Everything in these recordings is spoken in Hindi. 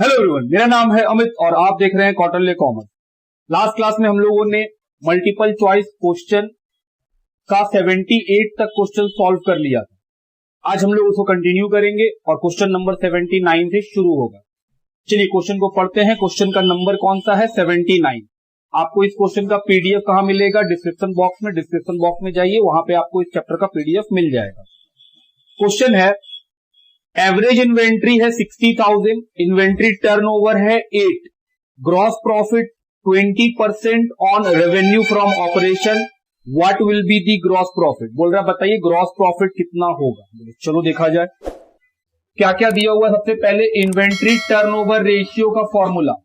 हेलो एवरीवन, मेरा नाम है अमित और आप देख रहे हैं कौटिल्य कॉमर्स। लास्ट क्लास में हम लोगों ने मल्टीपल चॉइस क्वेश्चन का 78 तक क्वेश्चन सॉल्व कर लिया था। आज हम लोग उसको कंटिन्यू करेंगे और क्वेश्चन नंबर 79 से शुरू होगा। चलिए क्वेश्चन को पढ़ते हैं। क्वेश्चन का नंबर कौन सा है? 79। आपको इस क्वेश्चन का पीडीएफ कहां मिलेगा? डिस्क्रिप्शन बॉक्स में। डिस्क्रिप्शन बॉक्स में जाइए, वहां पे आपको इस चैप्टर का पीडीएफ मिल जाएगा। क्वेश्चन है, एवरेज इन्वेंट्री है 60,000, इन्वेंट्री टर्नओवर है 8, gross profit 20% on revenue from operation, what will be the gross profit? बोल रहा बताइए ग्रॉस प्रॉफिट कितना होगा। चलो देखा जाए क्या क्या दिया हुआ है। सबसे पहले इन्वेंट्री टर्नओवर रेशियो का फॉर्मूला।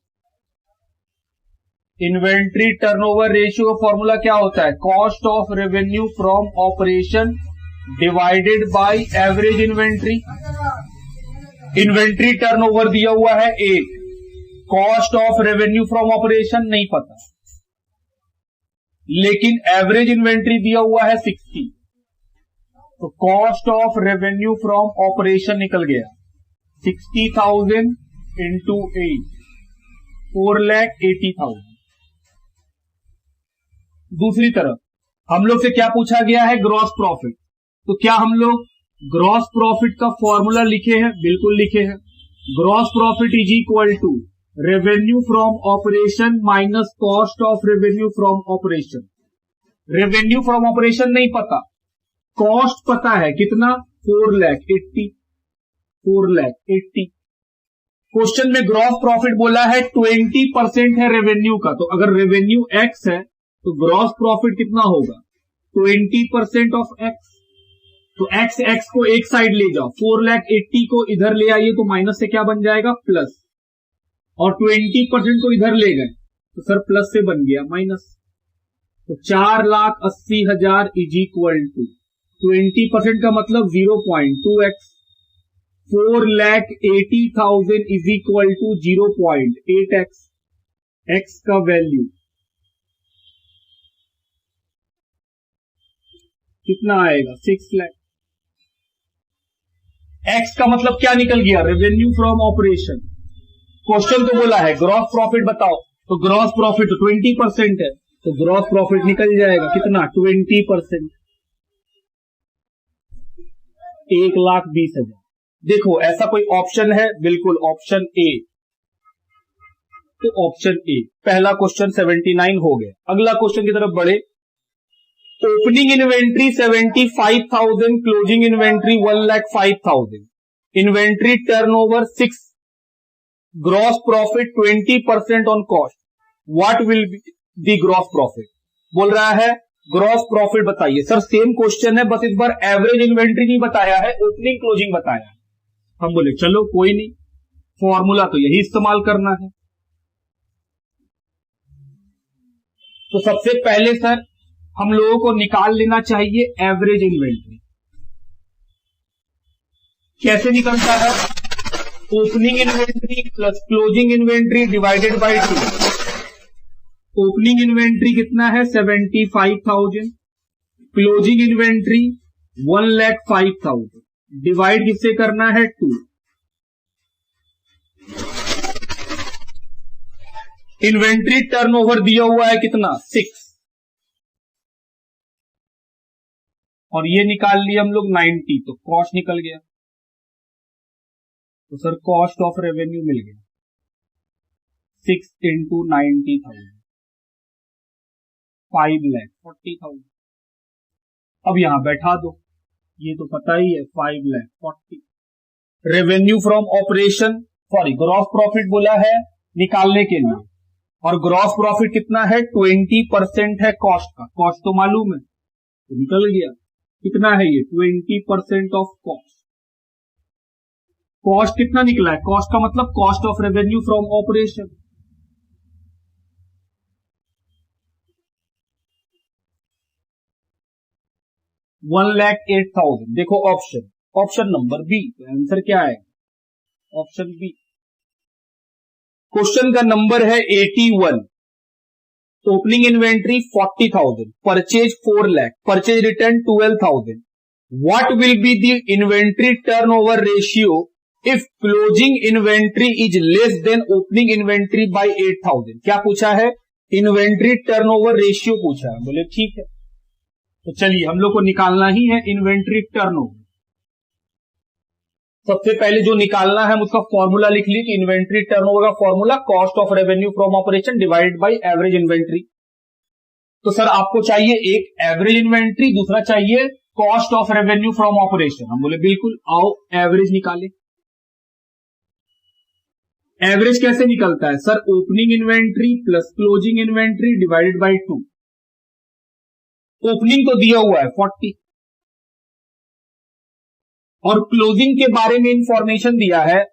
इन्वेंट्री टर्नओवर रेशियो का फॉर्मूला क्या होता है? Cost of revenue from operation divided by average inventory. Inventory turnover दिया हुआ है 8, cost of revenue from operation नहीं पता, लेकिन एवरेज इन्वेंट्री दिया हुआ है 60, तो cost of revenue from operation निकल गया 60,000 इंटू 8, 4,80,000। दूसरी तरफ हम लोग से क्या पूछा गया है? Gross profit. तो क्या हम लोग ग्रॉस प्रॉफिट का फॉर्मूला लिखे हैं? बिल्कुल लिखे हैं। Gross profit is equal to revenue from operation minus cost of revenue from operation. Revenue from operation नहीं पता, कॉस्ट पता है कितना? 4,80,000। 4,80,000। क्वेश्चन में ग्रॉस प्रॉफिट बोला है 20% है रेवेन्यू का, तो अगर रेवेन्यू एक्स है तो ग्रॉस प्रॉफिट कितना होगा? 20% ऑफ एक्स। तो एक्स को एक साइड ले जाओ, 4,80,000 को इधर ले आइए तो माइनस से क्या बन जाएगा? प्लस। और 20% को इधर ले गए तो सर प्लस से बन गया माइनस। तो 4,80,000 इज इक्वल टू 20% का मतलब 0.2x। 4,80,000 is equal to 0.8x। X का वैल्यू कितना आएगा? 6 लाख। एक्स का मतलब क्या निकल गया? Revenue from operation. क्वेश्चन तो बोला है ग्रॉस प्रॉफिट बताओ, तो ग्रॉस प्रॉफिट 20% है, तो ग्रॉस प्रॉफिट निकल जाएगा कितना? 20%, 1,20,000। देखो ऐसा कोई ऑप्शन है? बिल्कुल ऑप्शन ए। तो ऑप्शन ए पहला क्वेश्चन 79 हो गया। अगला क्वेश्चन की तरफ बढ़े। Opening inventory 75,000, closing inventory 1,05,000, inventory turnover 6, gross profit 20% on cost, what will be the gross profit? बोल रहा है ग्रॉस प्रॉफिट बताइए। सर सेम क्वेश्चन है, बस इस बार एवरेज इन्वेंट्री नहीं बताया है, ओपनिंग क्लोजिंग बताया है। हम बोले चलो कोई नहीं, फॉर्मूला तो यही इस्तेमाल करना है। तो सबसे पहले सर हम लोगों को निकाल लेना चाहिए एवरेज इन्वेंट्री। कैसे निकलता है? Opening inventory plus closing inventory divided by 2। Opening inventory कितना है? 75,000, क्लोजिंग इन्वेंट्री 1,05,000, डिवाइड किससे करना है? 2। इन्वेंट्री टर्नओवर दिया हुआ है कितना? 6, और ये निकाल लिया हम लोग 90, तो कॉस्ट निकल गया। तो सर कॉस्ट ऑफ रेवेन्यू मिल गया 6 इंटू 90,000, 5,40,000। अब यहां बैठा दो, ये तो पता ही है 5,40,000। Revenue from operation, sorry gross profit बोला है निकालने के लिए, और ग्रॉस प्रॉफिट कितना है? 20% है कॉस्ट का। कॉस्ट तो मालूम है, तो निकल गया कितना है ये? 20% ऑफ कॉस्ट। कॉस्ट कितना निकला है? कॉस्ट का मतलब cost of revenue from operation. $1,08,000। देखो ऑप्शन नंबर बी। तो आंसर क्या है? Option B. क्वेश्चन का नंबर है 81। Opening inventory 40,000, purchase 4 lakh, purchase return 12,000, what will be the inventory turnover ratio if closing inventory is less than opening inventory by 8,000। क्या पूछा है? इन्वेंट्री टर्नओवर रेशियो पूछा है। बोले ठीक है, तो चलिए हम लोग को निकालना ही है इन्वेंट्री टर्नओवर। सबसे पहले जो निकालना है हम उसका फॉर्मूला लिख ली कि इन्वेंट्री टर्नओवर का formula cost of revenue from operation divided by average inventory. तो सर आपको चाहिए एक एवरेज इन्वेंट्री, दूसरा चाहिए cost of revenue from operation. हम बोले बिल्कुल, आओ एवरेज निकाले। एवरेज कैसे निकलता है sir? Opening inventory plus closing inventory divided by 2। Opening तो दिया हुआ है 40 और क्लोजिंग के बारे में इंफॉर्मेशन दिया है,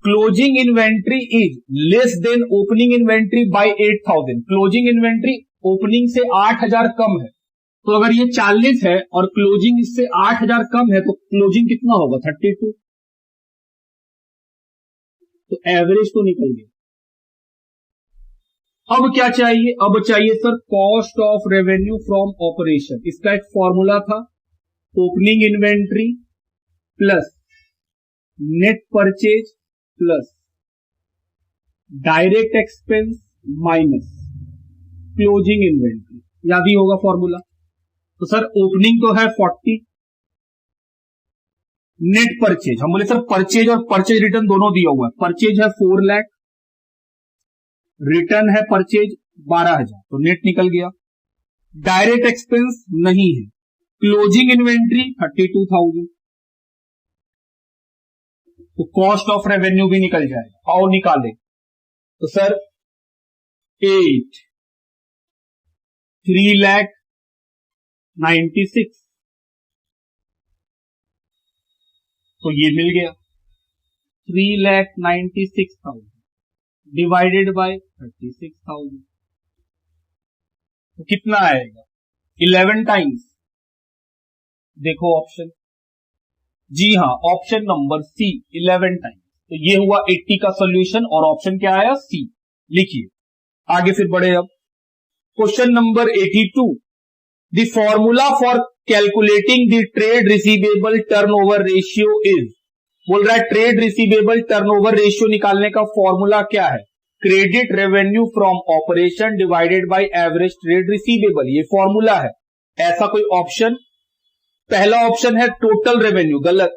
closing inventory is less than opening inventory by 8,000। Closing inventory opening से 8,000 कम है, तो अगर ये 40 है और क्लोजिंग इससे 8,000 कम है तो क्लोजिंग कितना होगा? 32। तो एवरेज तो निकल गया। अब क्या चाहिए? अब चाहिए sir cost of revenue from operation. इसका एक फॉर्मूला था, opening inventory plus net purchase plus direct expense minus closing inventory. याद ही होगा फॉर्मूला। तो सर ओपनिंग तो है 40, नेट परचेज, हम बोले सर परचेज और परचेज रिटर्न दोनों दिया हुआ है। परचेज है 4 लाख, रिटर्न है परचेज 12,000, तो नेट निकल गया। डायरेक्ट एक्सपेंस नहीं है, क्लोजिंग इन्वेंट्री 32,000, तो कॉस्ट ऑफ रेवेन्यू भी निकल जाएगा। आओ निकाले। तो सर 8 3,96,000, तो ये मिल गया 3,96,000 डिवाइडेड बाय 36,000, तो कितना आएगा? 11 टाइम्स। देखो ऑप्शन, जी हां ऑप्शन नंबर सी 11 टाइम्स। तो ये हुआ 80 का सॉल्यूशन और ऑप्शन क्या आया? सी। लिखिए आगे फिर बढ़े। अब question number 82, the formula for calculating the trade receivable turnover ratio is. बोल रहा है ट्रेड रिसीवेबल टर्नओवर रेशियो निकालने का फॉर्मूला क्या है? Credit revenue from operation divided by average trade receivable, ये फॉर्मूला है। ऐसा कोई ऑप्शन? पहला ऑप्शन है टोटल रेवेन्यू, गलत।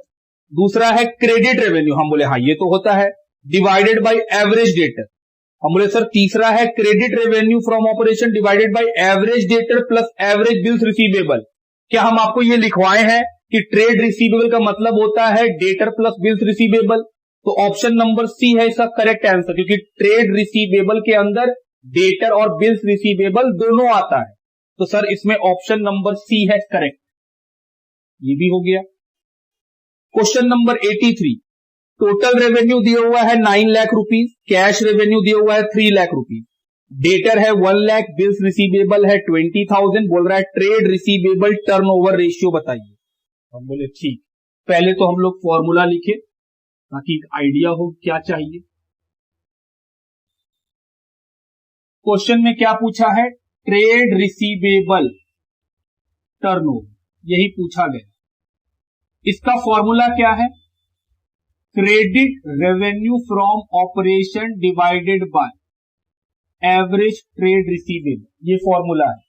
दूसरा है क्रेडिट रेवेन्यू, हम बोले हाँ ये तो होता है, डिवाइडेड बाय एवरेज डेटर। हम बोले सर तीसरा है credit revenue from operation divided by average debtor plus average bills receivable. क्या हम आपको ये लिखवाए हैं कि ट्रेड रिसीवेबल का मतलब होता है डेटर प्लस बिल्स रिसीवेबल? तो ऑप्शन नंबर सी है इसका करेक्ट आंसर, क्योंकि ट्रेड रिसीवेबल के अंदर डेटर और बिल्स रिसीवेबल दोनों आता है। तो सर इसमें ऑप्शन नंबर सी है करेक्ट, ये भी हो गया। क्वेश्चन नंबर 83, टोटल रेवेन्यू दिया हुआ है 9 लाख रुपीज, कैश रेवेन्यू दिया हुआ है 3 लाख रुपीज, डेटर है 1 लाख, बिल्स रिसीवेबल है 20,000। बोल रहा है ट्रेड रिसीवेबल टर्नओवर रेशियो बताइए। हम बोले ठीक, पहले तो हम लोग फॉर्मूला लिखे ताकि एक आइडिया हो क्या चाहिए। क्वेश्चन में क्या पूछा है? ट्रेड रिसीवेबल टर्नओवर, यही पूछा गया। इसका फॉर्मूला क्या है? Credit revenue from operation divided by average trade receivable, ये फॉर्मूला है।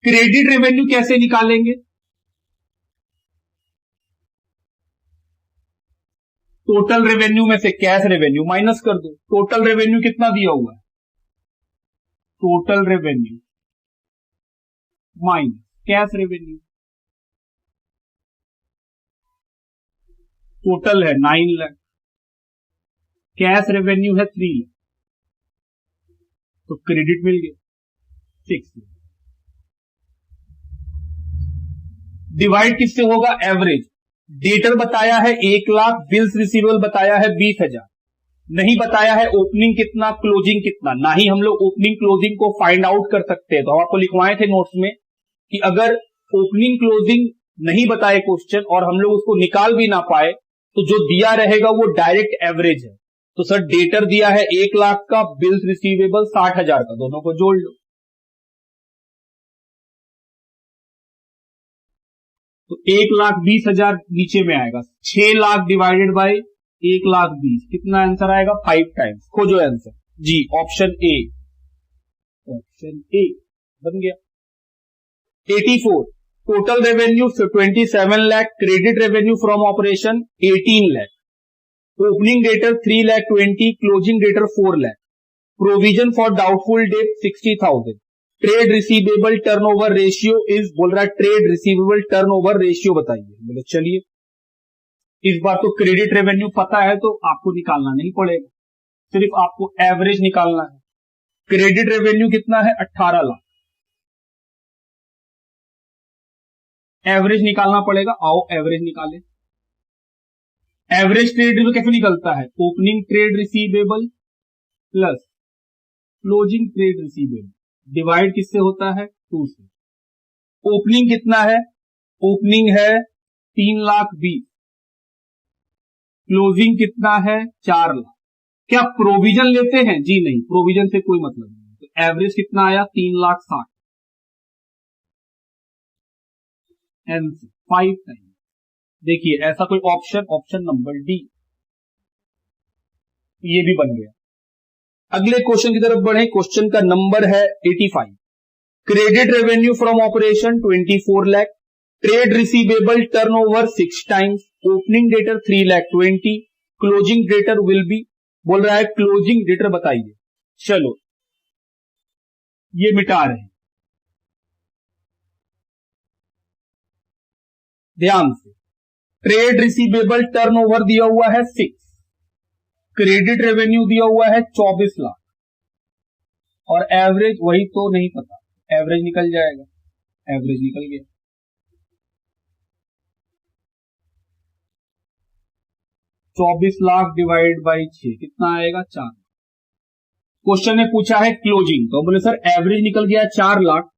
क्रेडिट रेवेन्यू कैसे निकालेंगे? टोटल रेवेन्यू में से कैश रेवेन्यू माइनस कर दो। टोटल रेवेन्यू कितना दिया हुआ है? Total revenue minus cash revenue, total है 9 लाख, कैश रेवेन्यू है 3 लाख, तो क्रेडिट मिल गया 6 लाख। डिवाइड किससे होगा? एवरेज। डेटर बताया है 1 लाख, बिल्स रिसीवेबल बताया है 20,000, नहीं बताया है ओपनिंग कितना क्लोजिंग कितना। ना ही हम लोग ओपनिंग क्लोजिंग को फाइंड आउट कर सकते हैं। तो हम आपको लिखवाए थे नोट्स में कि अगर ओपनिंग क्लोजिंग नहीं बताए क्वेश्चन और हम लोग उसको निकाल भी ना पाए तो जो दिया रहेगा वो डायरेक्ट एवरेज है। तो सर डेटर दिया है 1 लाख का, बिल्स रिसीवेबल 60,000 का, दोनों को जोड़ लो। तो 1,20,000 नीचे में आएगा, 6 लाख डिवाइडेड बाय 1,20,000 कितना आंसर आएगा? 5 टाइम्स। खोजो आंसर जी, ऑप्शन ए, ऑप्शन ए बन गया। 84 total revenue 27 lakh, credit revenue from operation 18 lakh, opening debtor 3 lakh 20, closing debtor 4 lakh, provision for doubtful debt 60,000, trade receivable turnover ratio is, बोल रहा है ट्रेड रिसीवेबल टर्नओवर रेशियो बताइए। बोले चलिए, इस बार तो क्रेडिट रेवेन्यू पता है तो आपको निकालना नहीं पड़ेगा, सिर्फ आपको एवरेज निकालना है। क्रेडिट रेवेन्यू कितना है? 18 लाख, एवरेज निकालना पड़ेगा। आओ एवरेज निकालें। एवरेज ट्रेड रिसीवेबल कैसे निकलता है? Opening trade receivable plus closing trade receivable divide किससे होता है? 2 से। ओपनिंग कितना है? ओपनिंग है 3,20,000, क्लोजिंग कितना है? 4 लाख। क्या प्रोविजन लेते हैं? जी नहीं, प्रोविजन से कोई मतलब नहीं। तो एवरेज कितना आया? 3,60,000 आंसर 5 टाइम। देखिए ऐसा कोई ऑप्शन, ऑप्शन नंबर डी, ये भी बन गया। अगले क्वेश्चन की तरफ बढ़े। क्वेश्चन का नंबर है 85। Credit revenue from operation 24 lakh, trade receivable turnover 6 times, opening debtor 3 lakh 20, closing debtor will B, बोल रहा है क्लोजिंग डेटर बताइए। चलो ये मिटा रहे हैं ध्यान से। ट्रेड रिसीवेबल टर्नओवर दिया हुआ है 6, क्रेडिट रेवेन्यू दिया हुआ है 24 लाख, और एवरेज वही तो नहीं पता, एवरेज निकल जाएगा। एवरेज निकल गया। ₹24 लाख डिवाइड बाई 6 कितना आएगा? 4। क्वेश्चन ने पूछा है क्लोजिंग, तो बोले सर एवरेज निकल गया 4 लाख,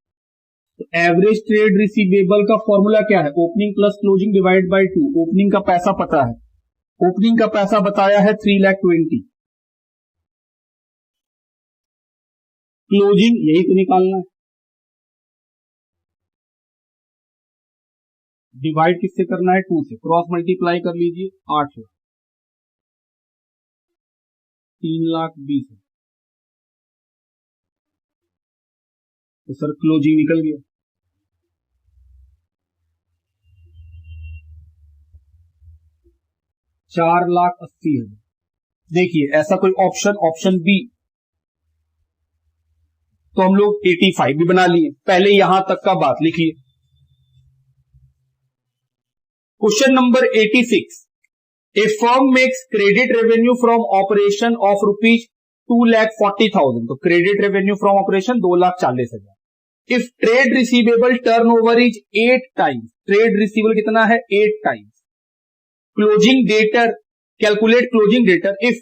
तो एवरेज ट्रेड रिसीवेबल का फॉर्मूला क्या है? Opening plus closing divide by 2। Opening का पैसा पता है, ओपनिंग का पैसा बताया है 3,20,000, क्लोजिंग यही तो निकालना है। डिवाइड किससे करना है? 2 से। क्रॉस मल्टीप्लाई कर लीजिए, 8 लाख, 3,20,000, तो सर क्लोजिंग निकल गया। ₹4,80,000। देखिए ऐसा कोई ऑप्शन, ऑप्शन बी, तो हम लोग 85 भी बना लिए। पहले यहां तक का बात लिखिए। Question number 86। A firm makes credit revenue from operation of ₹2,40,000, तो credit revenue from operation 2,40,000। If trade receivable turnover is 8 times, trade receivable कितना है? 8 times. Closing debtor, calculate closing debtor if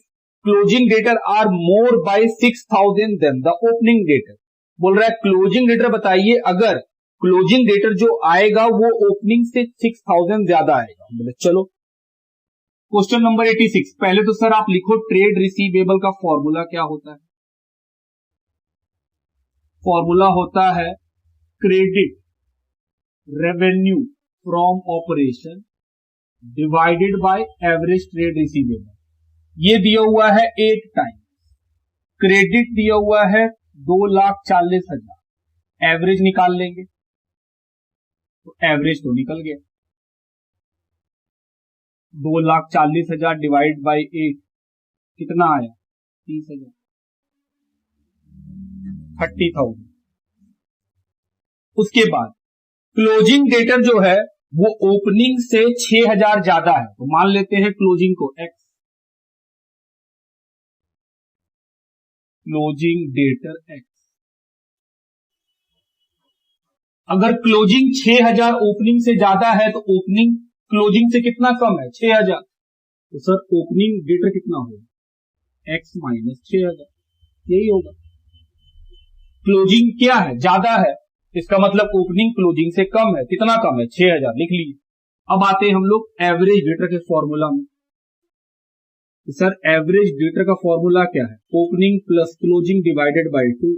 closing debtor are more by 6,000 then the opening debtor. बोल रहा है क्लोजिंग डेटर बताइए अगर क्लोजिंग डेटर जो आएगा वो ओपनिंग से 6,000 ज्यादा आएगा। बोले चलो। Question number 86। पहले तो सर आप लिखो ट्रेड रिसीवेबल का फॉर्मूला क्या होता है? फॉर्मूला होता है credit revenue from operation divided by average trade receivable. ये दिया हुआ है 8 टाइम, क्रेडिट दिया हुआ है 2,40,000, एवरेज निकाल लेंगे तो एवरेज तो निकल गया। 2,40,000 डिवाइड बाई 8 कितना आया? 30,000, 30,000। उसके बाद क्लोजिंग डेटर जो है वो ओपनिंग से 6,000 ज्यादा है, तो मान लेते हैं क्लोजिंग को x, क्लोजिंग डेटर x। अगर क्लोजिंग 6,000 ओपनिंग से ज्यादा है तो ओपनिंग क्लोजिंग से कितना कम है? 6,000, तो सर ओपनिंग डेटर कितना होगा? x माइनस 6,000, यही होगा। क्लोजिंग क्या है? ज्यादा है, इसका मतलब ओपनिंग क्लोजिंग से कम है। कितना कम है? 6,000, लिख लीजिए। अब आते हैं हम लोग एवरेज डेटर के फॉर्मूला में। तो सर एवरेज डेटर का फॉर्मूला क्या है? Opening plus closing divided by 2।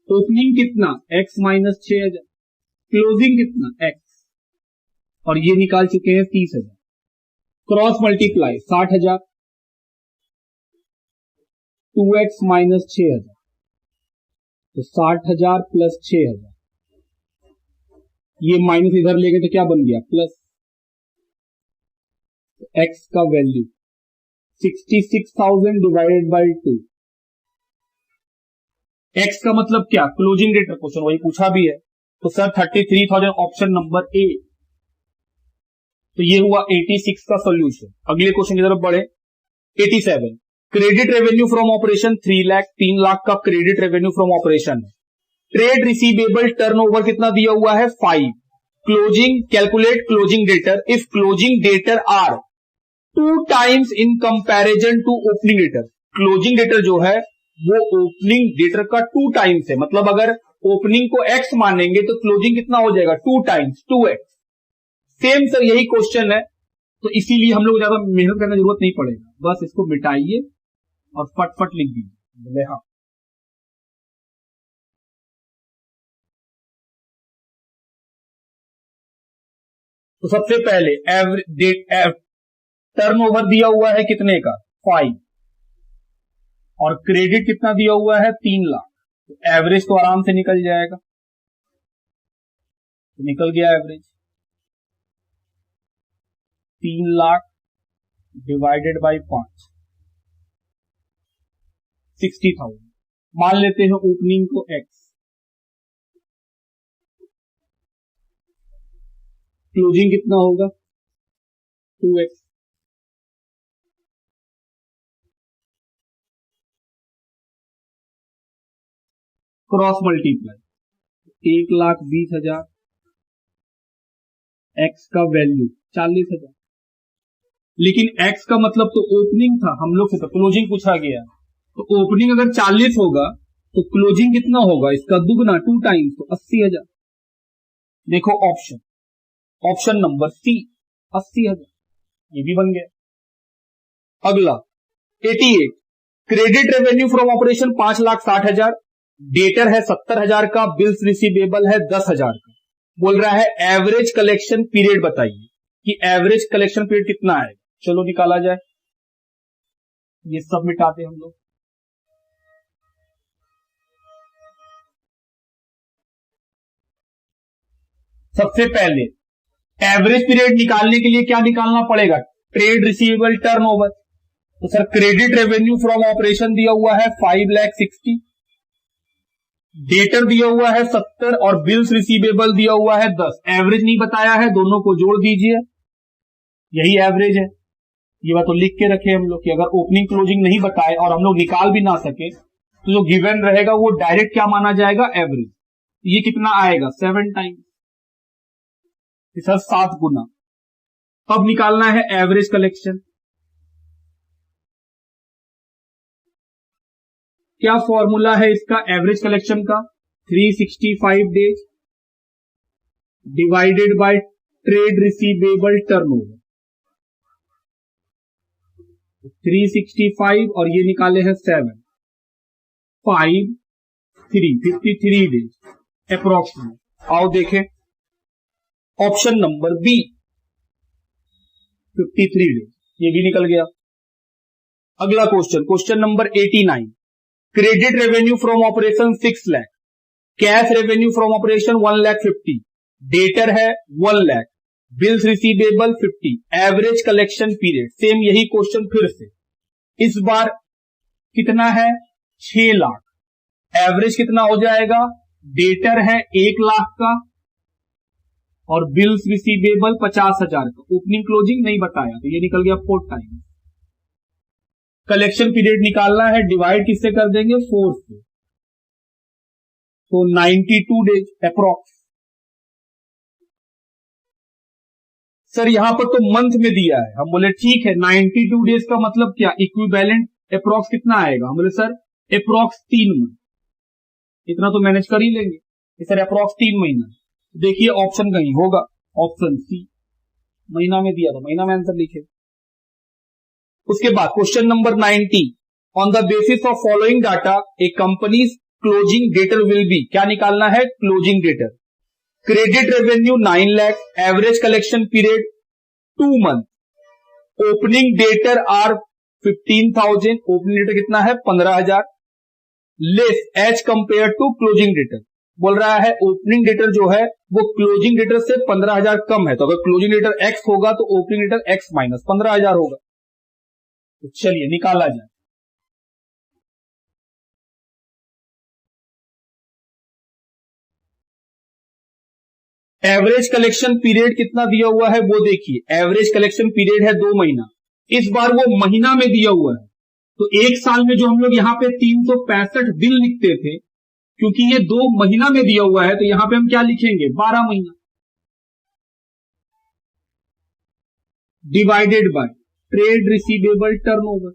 Opening कितना? x माइनस 6,000, क्लोजिंग कितना x, और ये निकाल चुके हैं 30,000, क्रॉस मल्टीप्लाई 60,000, 2x माइनस 6,000, तो 60,000 प्लस 6,000, ये माइनस इधर ले गए तो क्या बन गया प्लस, x का वैल्यू 66,000 डिवाइडेड बाई 2, x का मतलब क्या, क्लोजिंग डेट, क्वेश्चन वही पूछा भी है, तो सर 33,000 ऑप्शन नंबर ए। तो ये हुआ 86 का सॉल्यूशन। अगले क्वेश्चन की तरफ बढ़े, 87, credit revenue from operation 3 lakh, 3 lakh का क्रेडिट रेवेन्यू फ्रॉम ऑपरेशन है। ट्रेड रिसीवेबल टर्नओवर कितना दिया हुआ है 5, closing, calculate closing debtor if closing debtor are 2 times in comparison to opening debtor. Closing debtor जो है वो ओपनिंग डेटर का 2 टाइम्स है, मतलब अगर ओपनिंग को x मानेंगे तो क्लोजिंग कितना हो जाएगा 2 टाइम्स 2x। सेम सर यही क्वेश्चन है, तो इसीलिए हम लोग ज्यादा मेहनत करने की जरूरत नहीं पड़ेगा, बस इसको मिटाइए और फटफट लिख दीजिए। बोले हाँ, तो सबसे पहले एवरेज टर्नओवर दिया हुआ है कितने का 5, और क्रेडिट कितना दिया हुआ है 3 लाख, तो एवरेज तो आराम से निकल जाएगा, तो निकल गया एवरेज 3 लाख डिवाइडेड बाई 5, 60,000। मान लेते हैं ओपनिंग को x, क्लोजिंग कितना होगा 2x, क्रॉस मल्टीप्लाई 1,20,000, x का वैल्यू 40,000, लेकिन x का मतलब तो ओपनिंग था, हम लोग से तो क्लोजिंग पूछा गया, तो ओपनिंग अगर 40 होगा तो क्लोजिंग कितना होगा इसका दुगना 2 टाइम्स, तो 80,000। देखो ऑप्शन नंबर सी 80,000, ये भी बन गया। अगला 88, credit revenue from operation 5,60,000, debtor है 70,000 का, बिल्स रिसीवेबल है 10,000 का। बोल रहा है एवरेज कलेक्शन पीरियड बताइए कि एवरेज कलेक्शन पीरियड कितना है। चलो निकाला जाए, ये सब मिटाते हम लोग। सबसे पहले एवरेज पीरियड निकालने के लिए क्या निकालना पड़ेगा, ट्रेड रिसीवेबल टर्नओवर। तो sir credit revenue from operation दिया हुआ है 5,60,000, डेटर दिया हुआ है 70 और बिल्स रिसीवेबल दिया हुआ है 10। एवरेज नहीं बताया है, दोनों को जोड़ दीजिए, यही एवरेज है। ये बात तो लिख के रखे हम लोग कि अगर ओपनिंग क्लोजिंग नहीं बताए और हम लोग निकाल भी ना सके तो जो गिवन रहेगा वो डायरेक्ट क्या माना जाएगा एवरेज। ये कितना आएगा 7 टाइम्स, सर 7 गुना। अब निकालना है एवरेज कलेक्शन। क्या फॉर्मूला है इसका एवरेज कलेक्शन का, 365 days divided by trade receivable turnover. 365 और ये निकाले हैं 7, 5, 3, 53 डेज अप्रोक्सीमेट। आओ देखें ऑप्शन नंबर बी 53 डेज, ये भी निकल गया। अगला question number 89, credit revenue from operation 6 lakh, cash revenue from operation 1,50,000, debtor है 1 lakh, bills receivable 50, average collection period. Same यही क्वेश्चन फिर से, इस बार कितना है 6 लाख, एवरेज कितना हो जाएगा, डेटर है 1 लाख का और बिल्स रिसीवेबल 50,000 का। ओपनिंग क्लोजिंग नहीं बताया तो ये निकल गया 4 टाइम। कलेक्शन पीरियड निकालना है, डिवाइड किससे कर देंगे 4 से, तो 92 डेज अप्रोक्स। सर यहां पर तो मंथ में दिया है, हम बोले ठीक है 92 डेज का मतलब क्या, इक्विवेलेंट अप्रोक्स कितना आएगा, हम बोले सर अप्रोक्स 3 मंथ, इतना तो मैनेज कर ही लेंगे सर, अप्रोक्स 3 महीना। देखिए ऑप्शन कहीं होगा, ऑप्शन सी, महीना में दिया तो महीना में आंसर लिखे। उसके बाद question number 90, on the basis of following data a companies closing debtor will be, क्या निकालना है closing debtor. Credit revenue 9 lakh, average collection period 2 month, opening debtor are 15,000, opening debtor कितना है 15,000, less as compare to closing debtor, बोल रहा है ओपनिंग डेटर जो है वो क्लोजिंग डेटर से 15,000 कम है, तो अगर क्लोजिंग डेटर एक्स होगा तो ओपनिंग डेटर एक्स माइनस 15,000 होगा। तो चलिए निकाला जाए। एवरेज कलेक्शन पीरियड कितना दिया हुआ है वो देखिए, एवरेज कलेक्शन पीरियड है 2 महीना, इस बार वो महीना में दिया हुआ है, तो एक साल में जो हम लोग यहां पे 365 दिन लिखते थे, क्योंकि ये 2 महीना में दिया हुआ है तो यहां पे हम क्या लिखेंगे 12 महीना, divided by trade receivable turnover.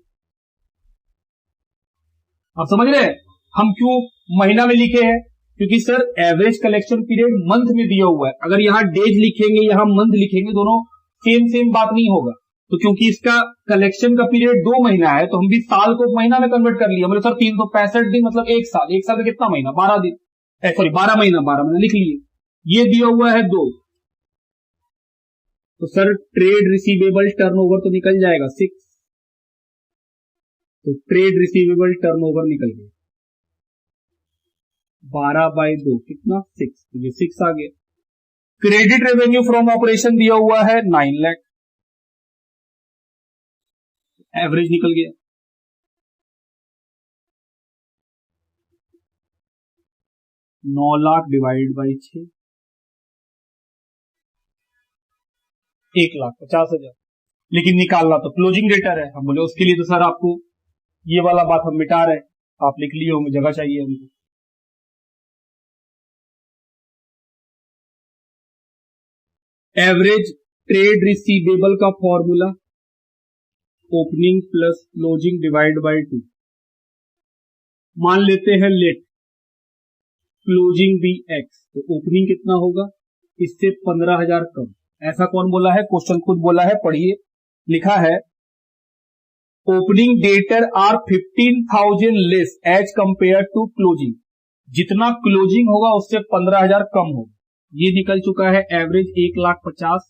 आप समझ रहे हैं हम क्यों महीना में लिखे हैं, क्योंकि sir average collection period month में दिया हुआ है, अगर यहां डेज लिखेंगे यहां मंथ लिखेंगे दोनों सेम बात नहीं होगा, तो क्योंकि इसका कलेक्शन का पीरियड 2 महीना है तो हम भी साल को महीना में कन्वर्ट कर लिया, मतलब सर 365 दिन मतलब एक साल, एक साल में कितना महीना 12 दिन, सॉरी 12 महीना लिख लिए, ये दिया हुआ है 2, तो सर ट्रेड रिसीवेबल टर्नओवर तो निकल जाएगा 6, तो ट्रेड रिसीवेबल टर्नओवर निकल गया 12/2 कितना 6, ये 6 आ गया। क्रेडिट रेवेन्यू फ्रॉम ऑपरेशन दिया हुआ है 9 लाख, एवरेज निकल गया, नौ लाख डिवाइड बाई 6, 1,50,000, लेकिन निकालना तो क्लोजिंग डेटर है, हम बोले उसके लिए तो सर आपको ये वाला बात हम मिटा रहे हैं, आप लिख लिए होंगे, जगह चाहिए हमको। एवरेज ट्रेड रिसीवेबल का formula opening plus closing divide by 2, मान लेते हैं लेट क्लोजिंग भी एक्स, तो ओपनिंग कितना होगा इससे 15,000 कम, ऐसा कौन बोला है, क्वेश्चन खुद बोला है, पढ़िए, लिखा है opening debtor are 15,000 less as compare to closing, जितना क्लोजिंग होगा उससे 15,000 कम होगा, ये निकल चुका है एवरेज 1,50,000,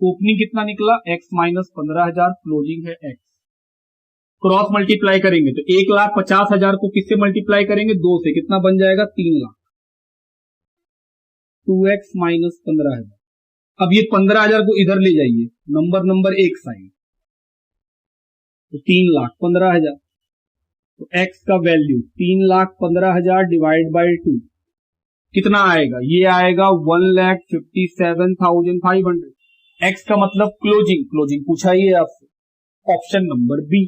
ओपनिंग कितना निकला एक्स माइनस 15,000, क्लोजिंग है एक्स, क्रॉस मल्टीप्लाई करेंगे तो 1,50,000 को किससे मल्टीप्लाई करेंगे 2 से, कितना बन जाएगा 3 लाख, 2x माइनस 15,000, अब ये 15,000 को इधर ले जाइए, नंबर एक साइड, तो 3,15,000, तो x का वैल्यू 3,15,000 डिवाइड बाई 2 कितना आएगा, ये आएगा 1,57,500, x का मतलब क्लोजिंग पूछा ही है आपसे, ऑप्शन नंबर बी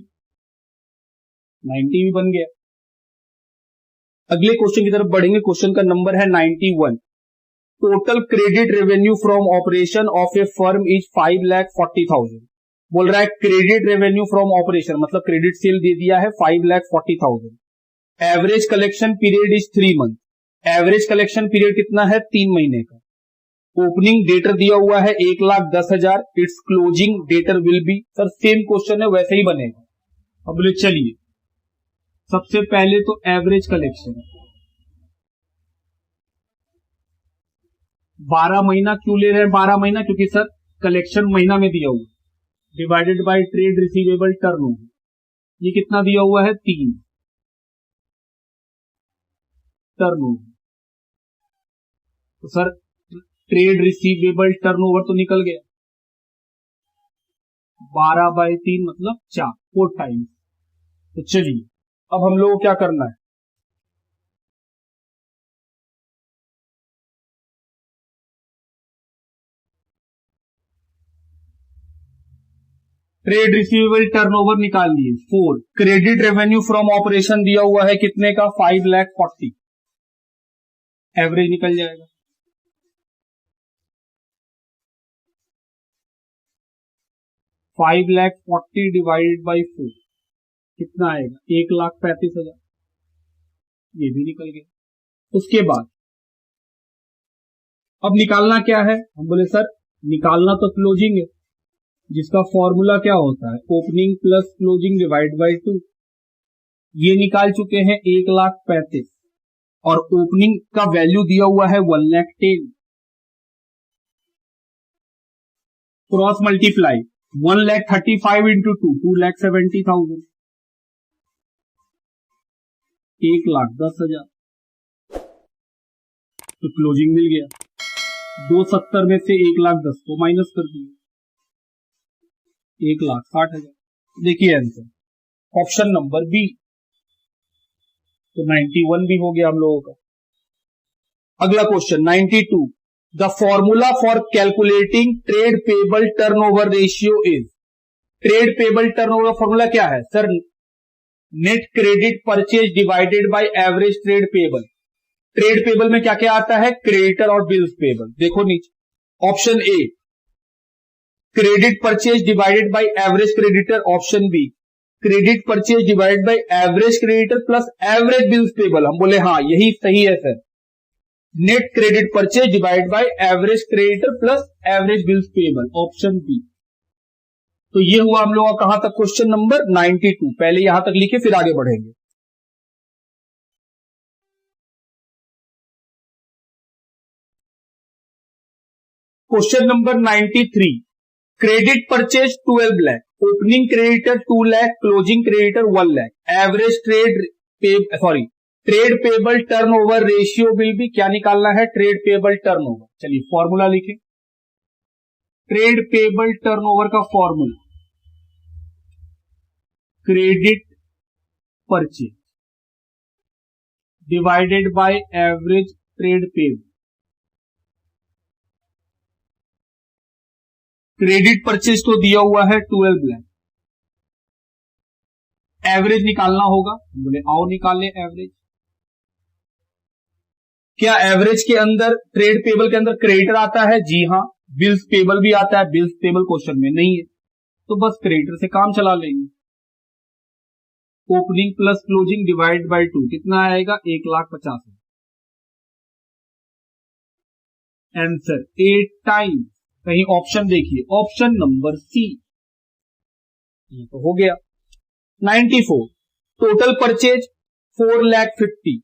90 भी बन गया। अगले क्वेश्चन की तरफ बढ़ेंगे, क्वेश्चन का नंबर है 91, total credit revenue from operation of A firm is 5,40,000, बोल रहा है क्रेडिट रेवेन्यू फ्रॉम ऑपरेशन मतलब क्रेडिट सेल दे दिया है 5,40,000, average collection period is 3 month, average collection period कितना है 3 महीने का, ओपनिंग डेटर दिया हुआ है 1,10,000, it's closing debtor will B, sir same question है वैसे ही बनेगा। अब बोले चलिए सबसे पहले तो एवरेज कलेक्शन 12 महीना क्यों ले रहे हैं 12 महीना, क्योंकि सर कलेक्शन महीना में दिया हुआ, divided by trade receivable turnover, ये कितना दिया हुआ है 3 टर्नओवर, तो सर ट्रेड रिसीवेबल टर्नओवर तो निकल गया 12/3 मतलब 4 टाइम्स। तो चलिए अब हम लोगों को क्या करना है, ट्रेड रिसीवेबल टर्नओवर निकाल लिए 4, क्रेडिट रेवेन्यू फ्रॉम ऑपरेशन दिया हुआ है कितने का 5,40,000, एवरेज निकल जाएगा, $5,40,000 डिवाइडेड बाई 4 कितना आएगा 1,35,000, ये भी निकल गया। उसके बाद अब निकालना क्या है, हम बोले सर निकालना तो क्लोजिंग है, जिसका फॉर्मूला क्या होता है opening plus closing divide by 2, ये निकाल चुके हैं 1,35,000 और ओपनिंग का वैल्यू दिया हुआ है 1,10,000, क्रॉस मल्टीप्लाई 1,35,000 इंटू 2,70,000, 1,10,000, तो क्लोजिंग मिल गया। 270 में से 1,10,000 को माइनस कर दिया, 1,60,000। देखिए आंसर ऑप्शन नंबर बी। तो 91 भी हो गया हम लोगों का। अगला question 92, the formula for calculating trade payable turnover ratio is. Trade payable turnover formula क्या है sir? Net credit purchase divided by average trade payable. Trade payable में क्या क्या आता है? क्रेडिटर और बिल्स पेबल। देखो नीचे option A credit purchase divided by average creditor, option B credit purchase divided by average creditor plus average bills payable. हम बोले हाँ यही सही है sir, net credit purchase divide by average creditor plus average bills payable, option B. तो ये हुआ हम लोग का कहां तक? Question number 92। पहले यहां तक लिखे फिर आगे बढ़ेंगे। Question number 93, credit purchase 12 lakh, opening creditor 2 lakh, closing creditor 1 lakh, average trade payable turnover ratio will be. क्या निकालना है? Trade payable turnover. चलिए फॉर्मूला लिखें। ट्रेड पेबल टर्नओवर का formula credit purchase divided by average trade payable. Credit purchase तो दिया हुआ है 12 लाख, एवरेज निकालना होगा। बोले आओ निकाल ले एवरेज। क्या एवरेज के अंदर ट्रेड पेबल के अंदर क्रेडिटर आता है? जी हाँ। बिल्स पेबल भी आता है, बिल्स पेबल क्वेश्चन में नहीं है, तो बस क्रेडिटर से काम चला लेंगे। Opening plus closing divide by 2 कितना आएगा? 1,50,000। Answer 8 times. कहीं ऑप्शन देखिए, ऑप्शन नंबर सी। ये तो हो गया। 94, टोटल परचेज 4,50,000,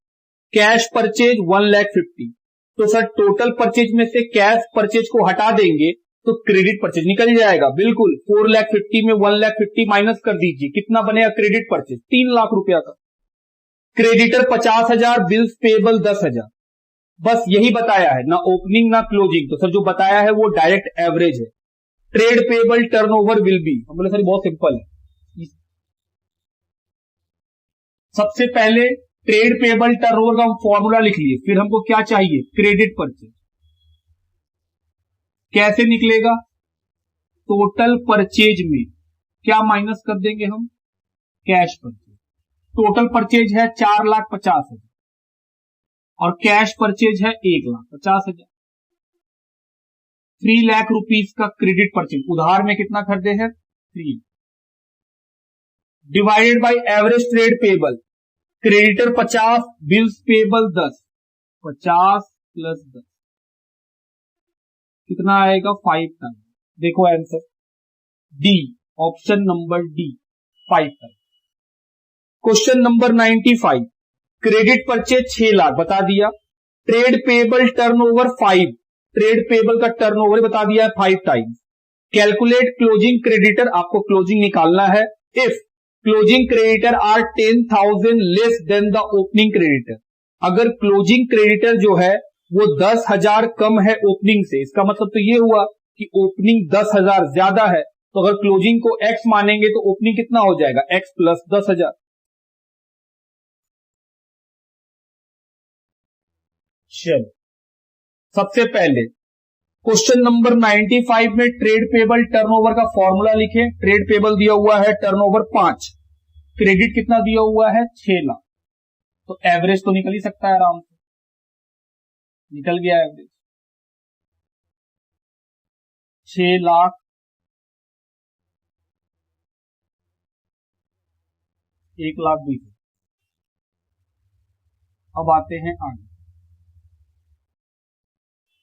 कैश परचेज 1,50,000। तो सर टोटल परचेज में से कैश परचेज को हटा देंगे तो क्रेडिट परचेज निकल जाएगा। बिल्कुल 4,50,000 में 1,50,000 माइनस कर दीजिए, कितना बनेगा क्रेडिट परचेज? 3 लाख रुपया का। Creditor 50,000, bills payable 10,000। बस यही बताया है, ना ओपनिंग ना क्लोजिंग। तो सर जो बताया है वो डायरेक्ट एवरेज है। Trade payable turnover will be. हम बोले सर बहुत सिंपल है। सबसे पहले ट्रेड पेबल टर्नओवर का हम फॉर्मूला लिख लिए, फिर हमको क्या चाहिए? Credit purchase. कैसे निकलेगा? टोटल परचेज में क्या माइनस कर देंगे हम? Cash purchase. टोटल परचेज है 4,50,000 और कैश परचेज है 1,50,000। 3 लाख रुपीस का क्रेडिट परचेज, उधार में कितना खरीदे हैं? 3, divided by average trade payable. Creditor 50, bills payable 10, 50 plus 10 कितना आएगा? 5 टाइम। देखो answer D, option number D, 5 time. Question number 95, credit purchase 6 lakh बता दिया, trade payable turnover 5, trade payable का टर्नओवर बता दिया है 5 टाइम्स। कैलकुलेट क्लोजिंग क्रेडिटर, आपको क्लोजिंग निकालना है। If closing creditor are 10,000 less than the opening creditor, अगर क्लोजिंग क्रेडिटर जो है वो 10,000 कम है ओपनिंग से, इसका मतलब तो ये हुआ कि ओपनिंग 10,000 ज्यादा है, तो अगर क्लोजिंग को x मानेंगे तो ओपनिंग कितना हो जाएगा? x plus 10,000। चलो सबसे पहले क्वेश्चन नंबर 95 में ट्रेड पेबल टर्नओवर का फॉर्मूला लिखे। ट्रेड पेबल दिया हुआ है टर्नओवर 5, क्रेडिट कितना दिया हुआ है? 6 लाख। तो एवरेज तो निकल ही सकता है आराम से, निकल गया एवरेज 6 लाख 1,20,000। अब आते हैं आगे।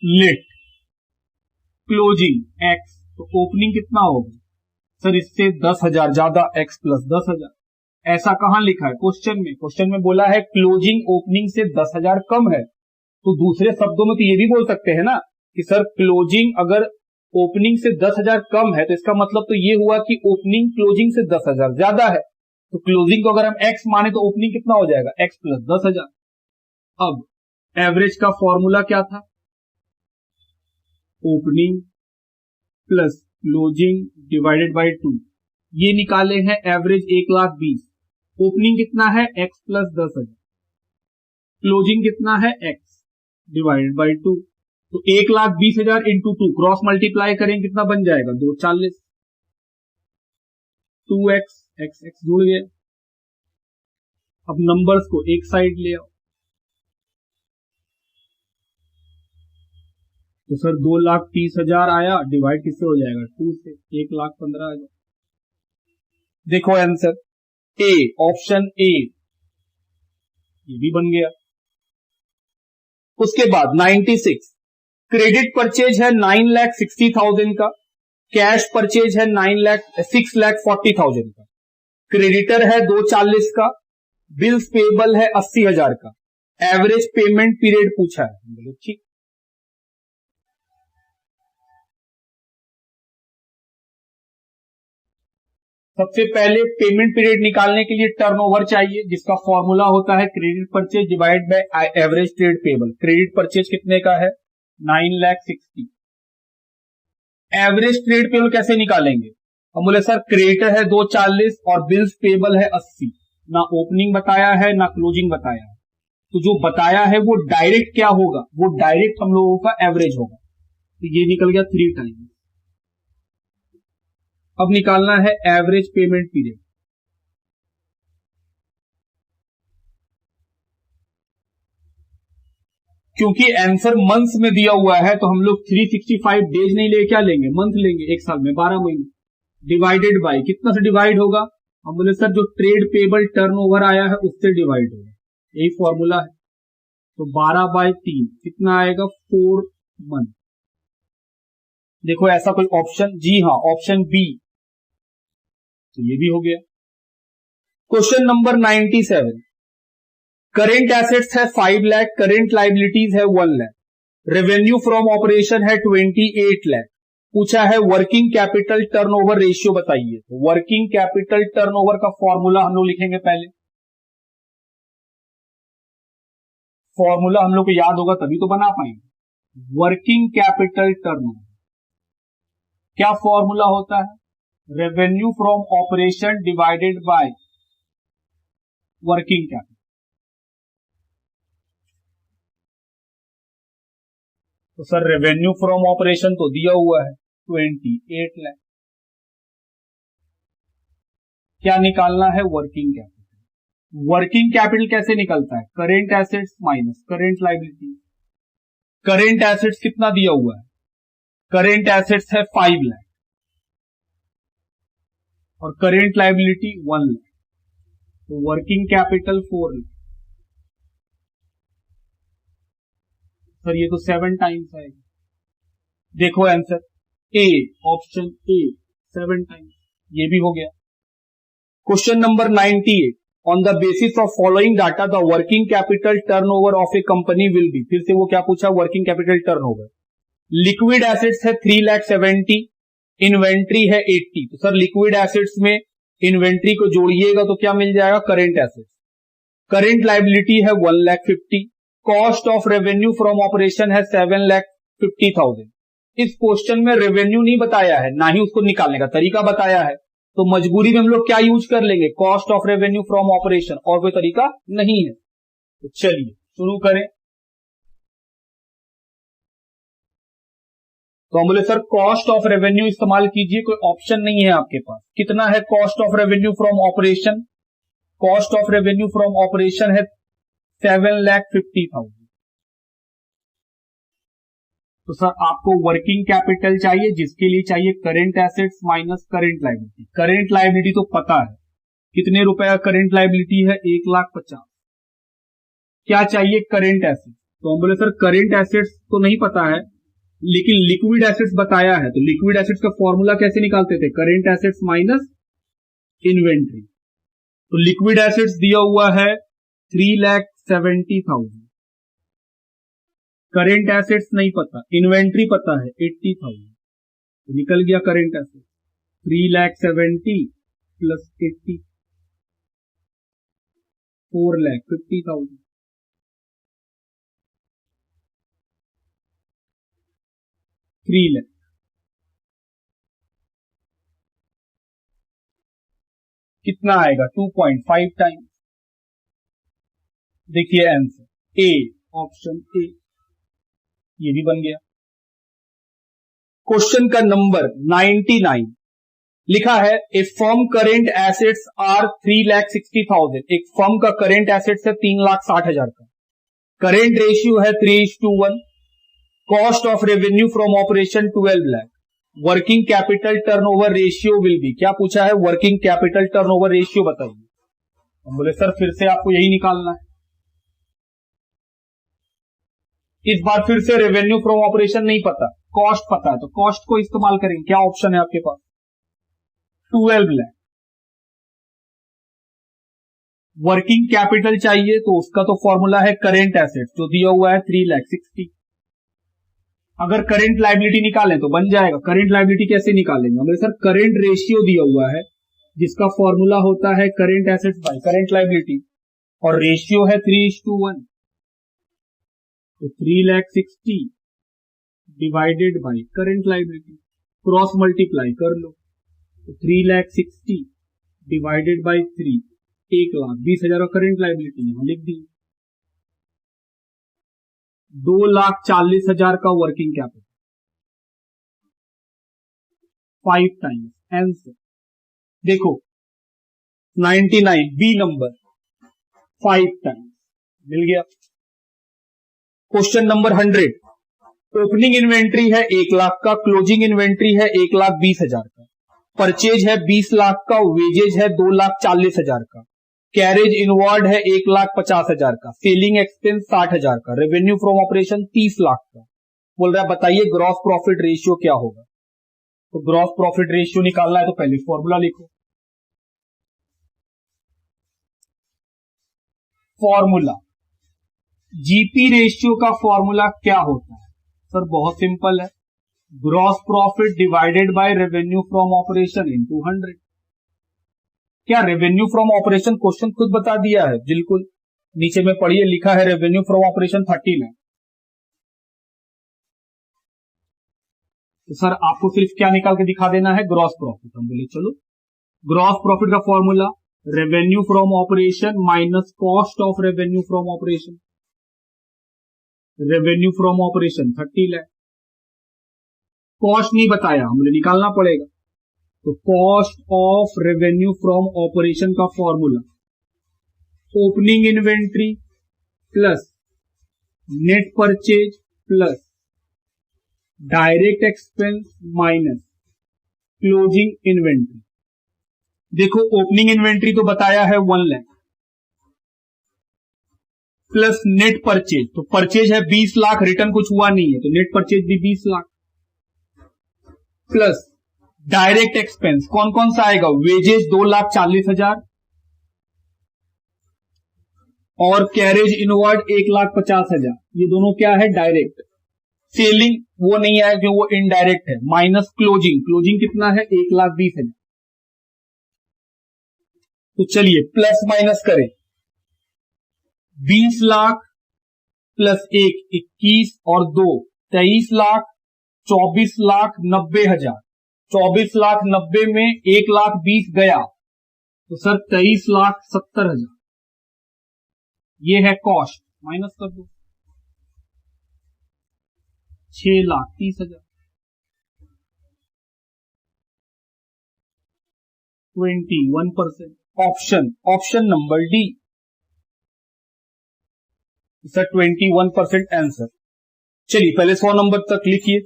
लेट क्लोजिंग x, तो ओपनिंग कितना होगा सर? इससे 10,000 ज्यादा, x प्लस 10,000। ऐसा कहां लिखा है? क्वेश्चन में। क्वेश्चन में बोला है क्लोजिंग ओपनिंग से 10,000 कम है, तो दूसरे शब्दों में तो ये भी बोल सकते हैं ना कि सर क्लोजिंग अगर ओपनिंग से 10,000 कम है, तो इसका मतलब तो ये हुआ कि ओपनिंग क्लोजिंग से 10,000 ज्यादा है। तो क्लोजिंग को अगर हम एक्स माने तो ओपनिंग कितना हो जाएगा, एक्स प्लस 10,000। अब एवरेज का फॉर्मूला क्या था, opening plus closing divided by 2। ये निकाले हैं एवरेज 1,20,000। ओपनिंग कितना है, एक्स प्लस 10,000, क्लोजिंग कितना है, एक्स डिवाइडेड बाय 2। तो 1,20,000 इंटू 2 क्रॉस मल्टीप्लाई करेंगे कितना बन जाएगा, 240। 2x x x जुड़ गया। अब नंबर्स को एक साइड ले आओ, तो सर 2,30,000 आया, डिवाइड किससे हो जाएगा, 2 से, 1,15,000। देखो आंसर ए, ऑप्शन ए, ये भी बन गया। उसके बाद 96, क्रेडिट परचेज है 9,60,000 का, कैश परचेज है 6,40,000 का, क्रेडिटर है 240 का, बिल्स पेबल है 80,000 का, एवरेज पेमेंट पीरियड पूछा है। बोलो ठीक। सबसे पहले पेमेंट पीरियड निकालने के लिए टर्नओवर चाहिए, जिसका फॉर्मूला होता है credit purchase divide by average trade payable. Credit purchase कितने का है, 9,60,000। एवरेज ट्रेड पेबल कैसे निकालेंगे, हम बोले सर क्रेडिटर है 240 और बिल्स पेबल है 80, ना ओपनिंग बताया है ना क्लोजिंग बताया है, तो जो बताया है वो डायरेक्ट क्या होगा, वो डायरेक्ट हम लोगों का एवरेज होगा। तो ये निकल गया 3 टाइम। अब निकालना है एवरेज पेमेंट पीरियड। क्योंकि आंसर मंथ्स में दिया हुआ है तो हम लोग 365 डेज नहीं ले, क्या लेंगे, मंथ लेंगे, एक साल में 12 महीने। डिवाइडेड बाय कितना से डिवाइड होगा, हम बोले सर जो ट्रेड पेबल टर्नओवर आया है उससे डिवाइड होगा, यही फॉर्मूला है। तो 12/3 कितना आएगा, 4 मंथ। देखो ऐसा कोई ऑप्शन, जी हाँ ऑप्शन बी, तो ये भी हो गया। क्वेश्चन नंबर 97, करेंट एसेट्स है 5 लाख, करेंट लाइबिलिटीज है 1 लाख, रेवेन्यू फ्रॉम ऑपरेशन है 28 लाख। पूछा है वर्किंग कैपिटल टर्नओवर रेशियो बताइए। तो वर्किंग कैपिटल टर्नओवर का फॉर्मूला हम लोग लिखेंगे पहले, फॉर्मूला हम लोग को याद होगा तभी तो बना पाएंगे। वर्किंग कैपिटल टर्नओवर क्या फॉर्मूला होता है, revenue from operation divided by working capital. तो सर रेवेन्यू फ्रॉम ऑपरेशन तो दिया हुआ है 28 लाख, क्या निकालना है, वर्किंग कैपिटल। वर्किंग कैपिटल कैसे निकलता है, current assets minus current liability. Current assets कितना दिया हुआ है, करेंट एसेट्स है 5 लाख और करेंट लाइबिलिटी 1 लाख, तो वर्किंग कैपिटल 4 लाख। सर ये तो 7 टाइम्स आएगा। देखो answer A, option A, 7 times, ये भी हो गया। Question number 98, on the basis of following data the working capital turnover of a company will be. फिर से वो क्या पूछा, working capital turnover. Liquid assets है 3,70,000, इन्वेंट्री है 80। तो सर लिक्विड एसेट्स में इन्वेंट्री को जोड़िएगा तो क्या मिल जाएगा, करेंट एसेट्स। करेंट लाइबिलिटी है 1,50,000, cost of revenue from operation है 7,50,000। इस क्वेश्चन में रेवेन्यू नहीं बताया है, ना ही उसको निकालने का तरीका बताया है, तो मजबूरी में हम लोग क्या यूज कर लेंगे, cost of revenue from operation, और कोई तरीका नहीं है। तो चलिए शुरू करें। तो हम बोले सर कॉस्ट ऑफ रेवेन्यू इस्तेमाल कीजिए, कोई ऑप्शन नहीं है आपके पास। कितना है cost of revenue from operation, cost of revenue from operation है 7,50,000। तो सर आपको वर्किंग कैपिटल चाहिए, जिसके लिए चाहिए current assets minus current liability. Current liability तो पता है कितने रुपए का करेंट लाइबिलिटी है, 1,50,000। क्या चाहिए, करेंट एसेट्स। तो हम बोले सर करेंट एसेट्स तो नहीं पता है, लेकिन लिक्विड एसेट्स बताया है। तो लिक्विड एसेट्स का फॉर्मूला कैसे निकालते थे, करेंट एसेट्स माइनस इन्वेंट्री। तो लिक्विड एसेट्स दिया हुआ है 3,70,000, करेंट एसेट्स नहीं पता, इन्वेंट्री पता है 80,000। निकल गया करेंट एसेट 3,70,000 प्लस 80 4,50,000 3 लाख। कितना आएगा 2.5 टाइम्स। देखिए आंसर ए, ऑप्शन ए, ये भी बन गया। क्वेश्चन का नंबर 99 लिखा है ए फर्म करेंट एसेट्स आर 3,60,000। एक फर्म का करेंट एसेट्स है 3,60,000 का। करेंट रेशियो है 3:1। Cost of revenue from operation 12 lakh. Working capital turnover ratio will be, क्या पूछा है, वर्किंग कैपिटल टर्नओवर रेशियो बताइए। हम बोले सर फिर से आपको यही निकालना है। इस बार फिर से रेवेन्यू फ्रॉम ऑपरेशन नहीं पता, कॉस्ट पता है, तो कॉस्ट को इस्तेमाल करेंगे। क्या ऑप्शन है आपके पास, 12 लाख। वर्किंग कैपिटल चाहिए तो उसका तो फॉर्मूला है करेंट एसेट, जो दिया हुआ है 3,60,000। अगर करेंट लायबिलिटी निकालें तो बन जाएगा। करेंट लायबिलिटी कैसे निकालेंगे, हमें सर करेंट रेशियो दिया हुआ है जिसका फॉर्मूला होता है current assets bye current liability, और रेशियो है 3:1। तो 3,60,000 divided by current liability, cross multiply कर लो। तो 3,60,000 डिवाइडेड बाय 3, 1,20,000 का करेंट लायबिलिटी यहां लिख दी। 2,40,000 का वर्किंग कैपिटल, 5 टाइम्स आंसर। देखो 99 बी नंबर 5 टाइम्स मिल गया। क्वेश्चन नंबर 100 ओपनिंग इन्वेंट्री है 1 लाख का, क्लोजिंग इन्वेंट्री है 1,20,000 का, परचेज है 20 लाख का, वेजेज है 2,40,000 का, कैरेज इनवर्ड है 1,50,000 का, सेलिंग एक्सपेंस 60,000 का, रेवेन्यू फ्रॉम ऑपरेशन 30 लाख का। बोल रहा है बताइए ग्रॉस प्रॉफिट रेशियो क्या होगा। तो ग्रॉस प्रॉफिट रेशियो निकालना है तो पहले फॉर्मूला लिखो। फॉर्मूला जीपी रेशियो का फॉर्मूला क्या होता है सर, बहुत सिंपल है, gross profit divided by revenue from operation into 100। क्या रेवेन्यू फ्रॉम ऑपरेशन क्वेश्चन खुद बता दिया है, बिल्कुल नीचे में पढ़िए, लिखा है रेवेन्यू फ्रॉम ऑपरेशन 30 लाख। तो सर आपको सिर्फ क्या निकाल के दिखा देना है, ग्रॉस प्रॉफिट। हम बोले चलो ग्रॉस प्रॉफिट का formula revenue from operation minus cost of revenue from operation. Revenue from operation 30 lakh, cost नहीं बताया, हमें निकालना पड़ेगा। तो cost of revenue from operation का formula opening inventory plus net purchase plus direct expense minus closing inventory. देखो ओपनिंग इन्वेंट्री तो बताया है 1 लाख प्लस नेट परचेज, तो परचेज है 20 लाख, रिटर्न कुछ हुआ नहीं है तो नेट परचेज भी 20 लाख प्लस डायरेक्ट एक्सपेंस कौन कौन सा आएगा, वेजेज 2,40,000 और कैरेज इनवर्ड 1,50,000, ये दोनों क्या है डायरेक्ट। सेलिंग वो नहीं आया जो वो इनडायरेक्ट है, माइनस क्लोजिंग, क्लोजिंग कितना है 1,20,000। तो चलिए प्लस माइनस करें, 20 लाख प्लस 1 21 और 2 23 लाख, 24,90,000। 24,90,000 में 1,20,000 गया तो सर 23,70,000 ये है कॉस्ट, माइनस कर दो 6,30,000, 21%। Option number D sir 21% answer. चलिए पहले 100 नंबर तक लिखिए।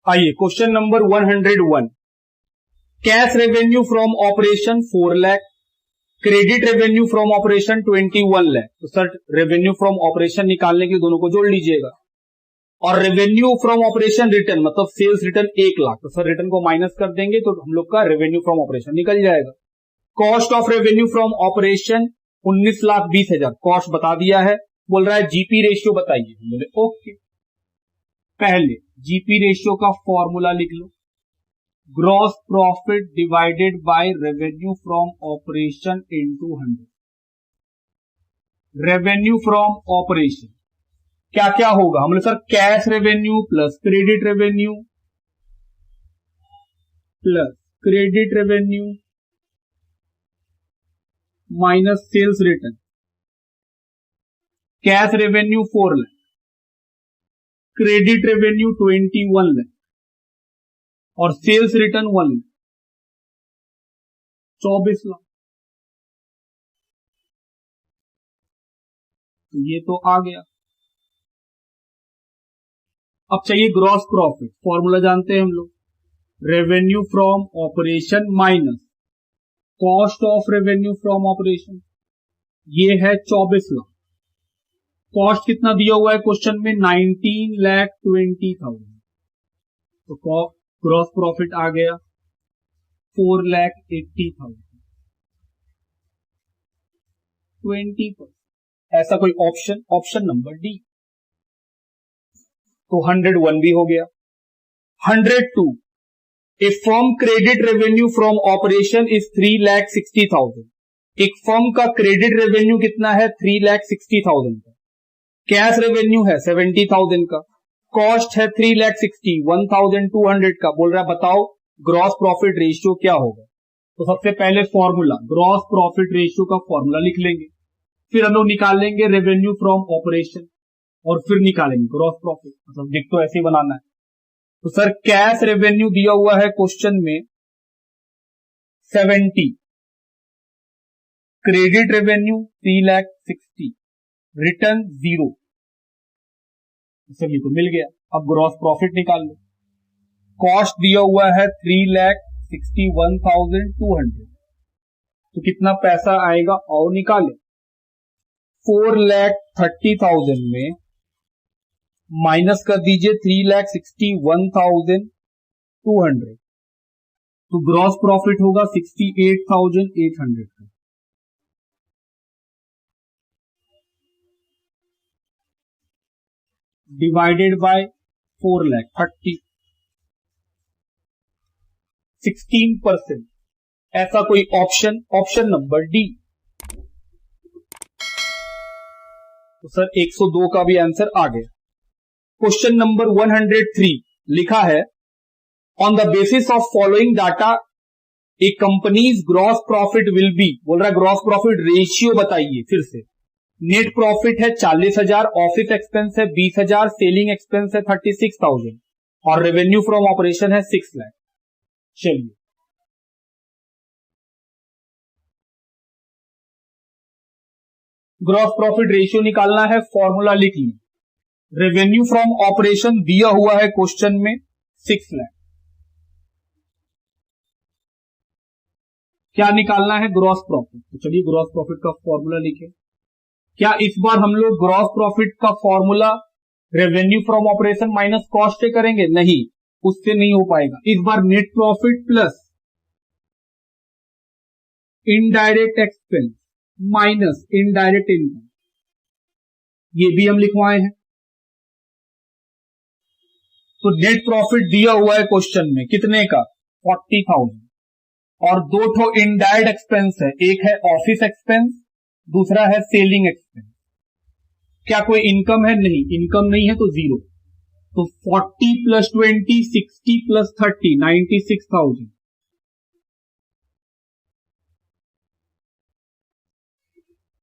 आइए question number 101 cash revenue from operation 4 lakh, credit revenue from operation 21 lakh. तो सर रेवेन्यू फ्रॉम ऑपरेशन निकालने के लिए दोनों को जोड़ लीजिएगा, और रेवेन्यू फ्रॉम ऑपरेशन रिटर्न मतलब सेल्स रिटर्न 1 लाख, तो सर रिटर्न को माइनस कर देंगे तो हम लोग का रेवेन्यू फ्रॉम ऑपरेशन निकल जाएगा। Cost of revenue from operation 19,20,000, cost बता दिया है। बोल रहा है जीपी रेशियो बताइए, बोले ओके। पहले जीपी रेशियो का फॉर्मूला लिख लो, gross profit divided by revenue from operation into 100। Revenue from operation क्या क्या होगा, हम लोग sir cash revenue plus credit revenue minus sales return. Cash revenue 4 lakh, credit revenue 21 lakh और सेल्स रिटर्न 1 लाख, 24 लाख। तो ये तो आ गया। अब चाहिए ग्रॉस प्रॉफिट, फॉर्मूला जानते हैं हम लोग, revenue from operation minus cost of revenue from operation, ये है 24 लाख। कॉस्ट कितना दिया हुआ है क्वेश्चन में, 19,20,000। तो ग्रॉस प्रॉफिट आ गया 4,80,000, 20%। ऐसा कोई ऑप्शन, ऑप्शन नंबर डी। तो 101 भी हो गया। 102, a firm credit revenue from operation is 3,60,000। एक फर्म का क्रेडिट रेवेन्यू कितना है, 3,60,000 का। कैश रेवेन्यू है 70,000 का, कॉस्ट है 3,60,000, 1,200 का। बोल रहा है बताओ ग्रॉस प्रॉफिट रेशियो क्या होगा। तो सबसे पहले फॉर्मूला, ग्रॉस प्रॉफिट रेशियो का फॉर्मूला लिख लेंगे, फिर हम लोग निकाल लेंगे रेवेन्यू फ्रॉम ऑपरेशन और फिर निकालेंगे ग्रॉस प्रॉफिट। मतलब दिख तो ऐसे ही बनाना है। तो सर कैश रेवेन्यू दिया हुआ है क्वेश्चन में 70, क्रेडिट रेवेन्यू 3,60,000, रिटर्न 0। सभी को मिल गया। अब ग्रॉस प्रॉफिट निकाल लो। कॉस्ट दिया हुआ है 3,61,200, तो कितना पैसा आएगा और निकाले। 4,30,000 में माइनस कर दीजिए 3,61,200, तो ग्रॉस प्रॉफिट होगा 68,800 का। Divided by 4,30,000, 16%। ऐसा कोई ऑप्शन, ऑप्शन नंबर डी। तो सर 102 का भी आंसर आ गया। क्वेश्चन नंबर 103 लिखा है, on the basis of following data a companies gross profit will be. बोल रहा है ग्रॉस प्रॉफिट रेशियो बताइए फिर से। नेट प्रॉफिट है 40,000, ऑफिस एक्सपेंस है 20,000, सेलिंग एक्सपेंस है 36,000 और रेवेन्यू फ्रॉम ऑपरेशन है 6 लाख। चलिए ग्रॉस प्रॉफिट रेशियो निकालना है, फॉर्मूला लिख ली। रेवेन्यू फ्रॉम ऑपरेशन दिया हुआ है क्वेश्चन में 6 लाख। क्या निकालना है, ग्रॉस प्रॉफिट। तो चलिए ग्रॉस प्रॉफिट का फॉर्मूला लिखे। क्या इस बार हम लोग ग्रॉस प्रॉफिट का formula revenue from operation minus cost से करेंगे? नहीं, उससे नहीं हो पाएगा। इस बार net profit plus indirect expense minus indirect income, ये भी हम लिखवाए हैं। तो नेट प्रॉफिट दिया हुआ है क्वेश्चन में कितने का, 40,000 और दो ठो इनडायरेक्ट एक्सपेंस है, एक है ऑफिस एक्सपेंस, दूसरा है सेलिंग एक्सपेंस। क्या कोई इनकम है? नहीं, इनकम नहीं है तो 0। तो 40 प्लस 20 60 प्लस 30 96,000।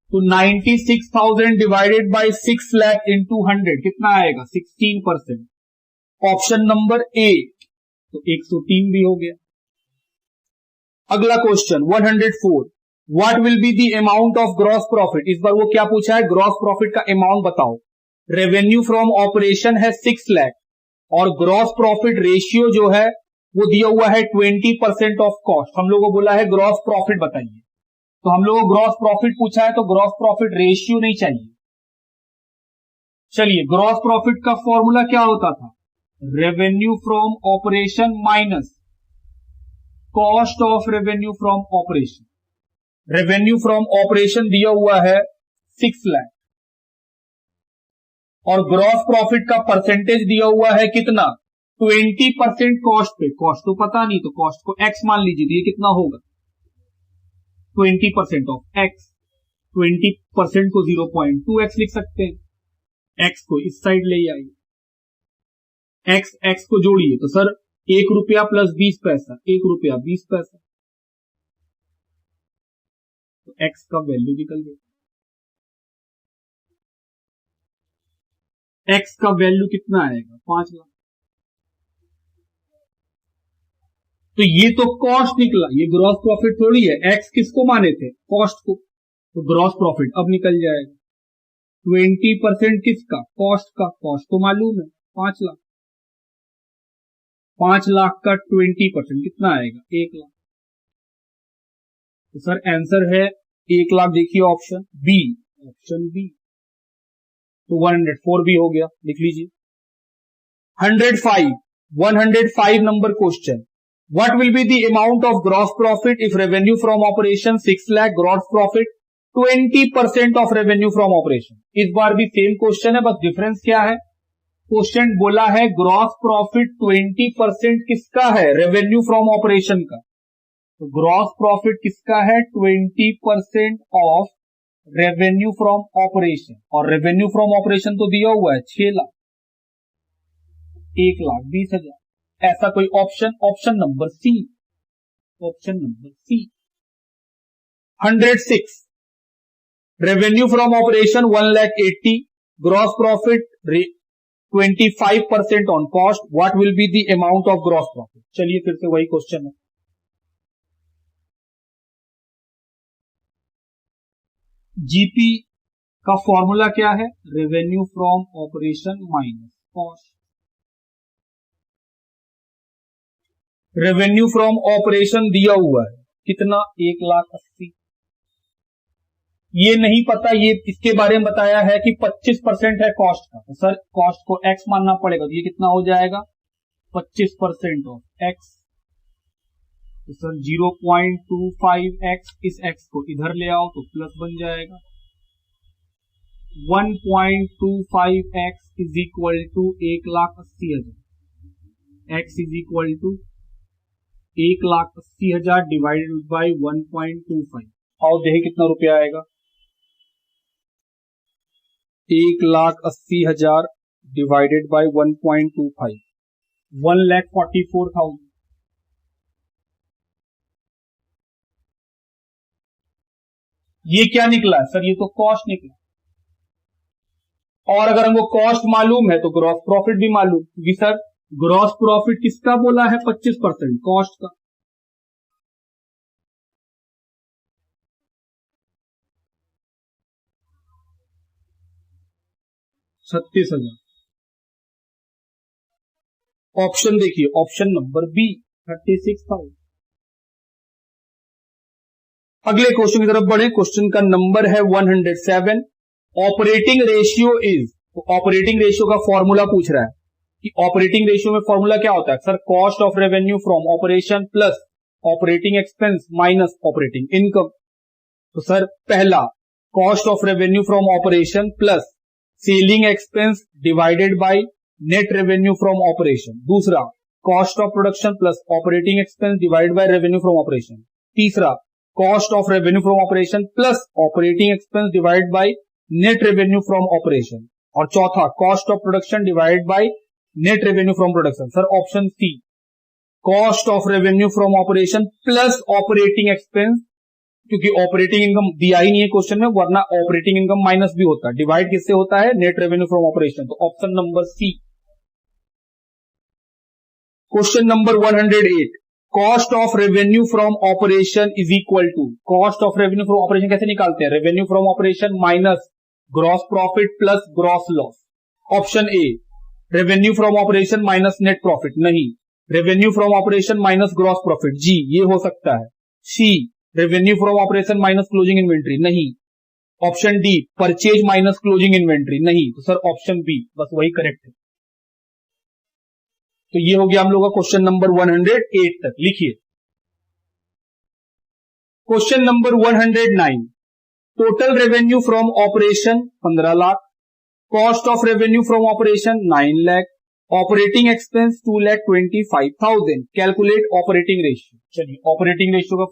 तो 96,000 डिवाइडेड बाय 6 लाख इंटू 100 कितना आएगा, 16%। Option number A. तो 103 भी हो गया। अगला question 104, what will be the amount of gross profit. इस बार वो क्या पूछा है, ग्रॉस प्रॉफिट का अमाउंट बताओ। रेवेन्यू फ्रॉम ऑपरेशन है 6 लाख और ग्रॉस प्रॉफिट रेशियो जो है वो दिया हुआ है 20% ऑफ कॉस्ट। हम लोगों को बोला है ग्रॉस प्रॉफिट बताइए, तो हम लोगों को ग्रॉस प्रॉफिट पूछा है तो ग्रॉस प्रॉफिट रेशियो नहीं चाहिए। चलिए ग्रॉस प्रॉफिट का फॉर्मूला क्या होता था, revenue from operation minus cost of revenue from operation. Revenue from operation दिया हुआ है 6 लाख और ग्रॉस प्रॉफिट का परसेंटेज दिया हुआ है कितना, 20% कॉस्ट पे। कॉस्ट तो पता नहीं, तो कॉस्ट को एक्स मान लीजिए, तो ये कितना होगा 20% ऑफ एक्स। 20% को 0.2x लिख सकते हैं, एक्स को इस साइड ले आइए, एक्स को जोड़िए तो सर 1 रुपया प्लस 20 पैसा, 1 रुपया 20 पैसा, तो एक्स का वैल्यू निकल गया। एक्स का वैल्यू कितना आएगा 5 लाख। तो ये तो कॉस्ट निकला, ये ग्रॉस प्रॉफिट थोड़ी है। एक्स किसको माने थे, कॉस्ट को, तो ग्रॉस प्रॉफिट अब निकल जाएगा 20% किसका, कॉस्ट का। कॉस्ट तो मालूम है 5 लाख, 5 लाख का 20% कितना आएगा 1 लाख। तो सर आंसर है 1 लाख। देखिए ऑप्शन बी, ऑप्शन बी। तो 104 भी हो गया, लिख लीजिए। 105 number question, what will be the amount of gross profit if revenue from operation 6 lakh, gross profit 20% of revenue from operation. इस बार भी सेम क्वेश्चन है, बस डिफरेंस क्या है, क्वेश्चन बोला है ग्रॉस प्रॉफिट 20% किसका है, रेवेन्यू फ्रॉम ऑपरेशन का। तो ग्रॉस प्रॉफिट किसका है 20% ऑफ रेवेन्यू फ्रॉम ऑपरेशन, और रेवेन्यू फ्रॉम ऑपरेशन तो दिया हुआ है 6 लाख, 1,20,000। ऐसा कोई option, option number C, option number C. 106, revenue from operation 1,80,000, gross profit 25% on cost, what will be the amount of gross profit. चलिए फिर से वही क्वेश्चन है। जीपी का फॉर्मूला क्या है, revenue from operation minus cost. Revenue from operation दिया हुआ है कितना 1,80,000। ये नहीं पता, ये इसके बारे में बताया है कि 25% है कॉस्ट का, तो सर कॉस्ट को एक्स मानना पड़ेगा, तो ये कितना हो जाएगा 25% ऑफ एक्स। तो सर 0.25x, इस x को इधर ले आओ तो प्लस बन जाएगा। 1.25x is equal to 1,80,000, x is equal to 1,80,000 divided by 1.25। आओ देखें कितना रुपया आएगा, 1,80,000 डिवाइडेड बाई 1.25, 1,44,000। ये क्या निकला सर, ये तो कॉस्ट निकला। और अगर हमको कॉस्ट मालूम है तो ग्रॉस प्रॉफिट भी मालूम, क्योंकि सर ग्रॉस प्रॉफिट किसका बोला है 25%, कॉस्ट का। ₹36,000। ऑप्शन देखिए, ऑप्शन नंबर बी 36,000। अगले क्वेश्चन की तरफ बढ़े, क्वेश्चन का नंबर है 107। ऑपरेटिंग रेशियो इज, तो ऑपरेटिंग रेशियो का फॉर्मूला पूछ रहा है कि ऑपरेटिंग रेशियो में फॉर्मूला क्या होता है sir, cost of revenue from operation plus operating expense minus operating income. तो सर पहला cost of revenue from operation plus selling expense divided by net revenue from operation. दूसरा cost of production plus operating expense divided by revenue from operation. तीसरा cost of revenue from operation plus operating expense divided by net revenue from operation. और चौथा cost of production divided by net revenue from production. Sir option C, cost of revenue from operation plus operating expense, क्योंकि ऑपरेटिंग इनकम दिया ही नहीं है क्वेश्चन में, वरना ऑपरेटिंग इनकम माइनस भी होता है, डिवाइड किससे होता है, नेट रेवेन्यू फ्रॉम ऑपरेशन। तो option number C. Question number 108, cost of revenue from operation is equal to, cost of revenue from operation कैसे निकालते हैं, revenue from operation minus gross profit plus gross loss. Option A revenue from operation minus net profit, नहीं। Revenue from operation minus gross profit, जी ये हो सकता है। C revenue from operation minus closing inventory, नहीं। Option D purchase minus closing inventory, नहीं। तो सर ऑप्शन बी बस वही करेक्ट है। तो ये हो गया हम लोग का क्वेश्चन नंबर 108 तक। लिखिए question number 109, total revenue from operation 15 lakh, cost of revenue from operation 9 lakh, operating expense 2,25,000, calculate operating ratio. चलिए ऑपरेटिंग रेशियो का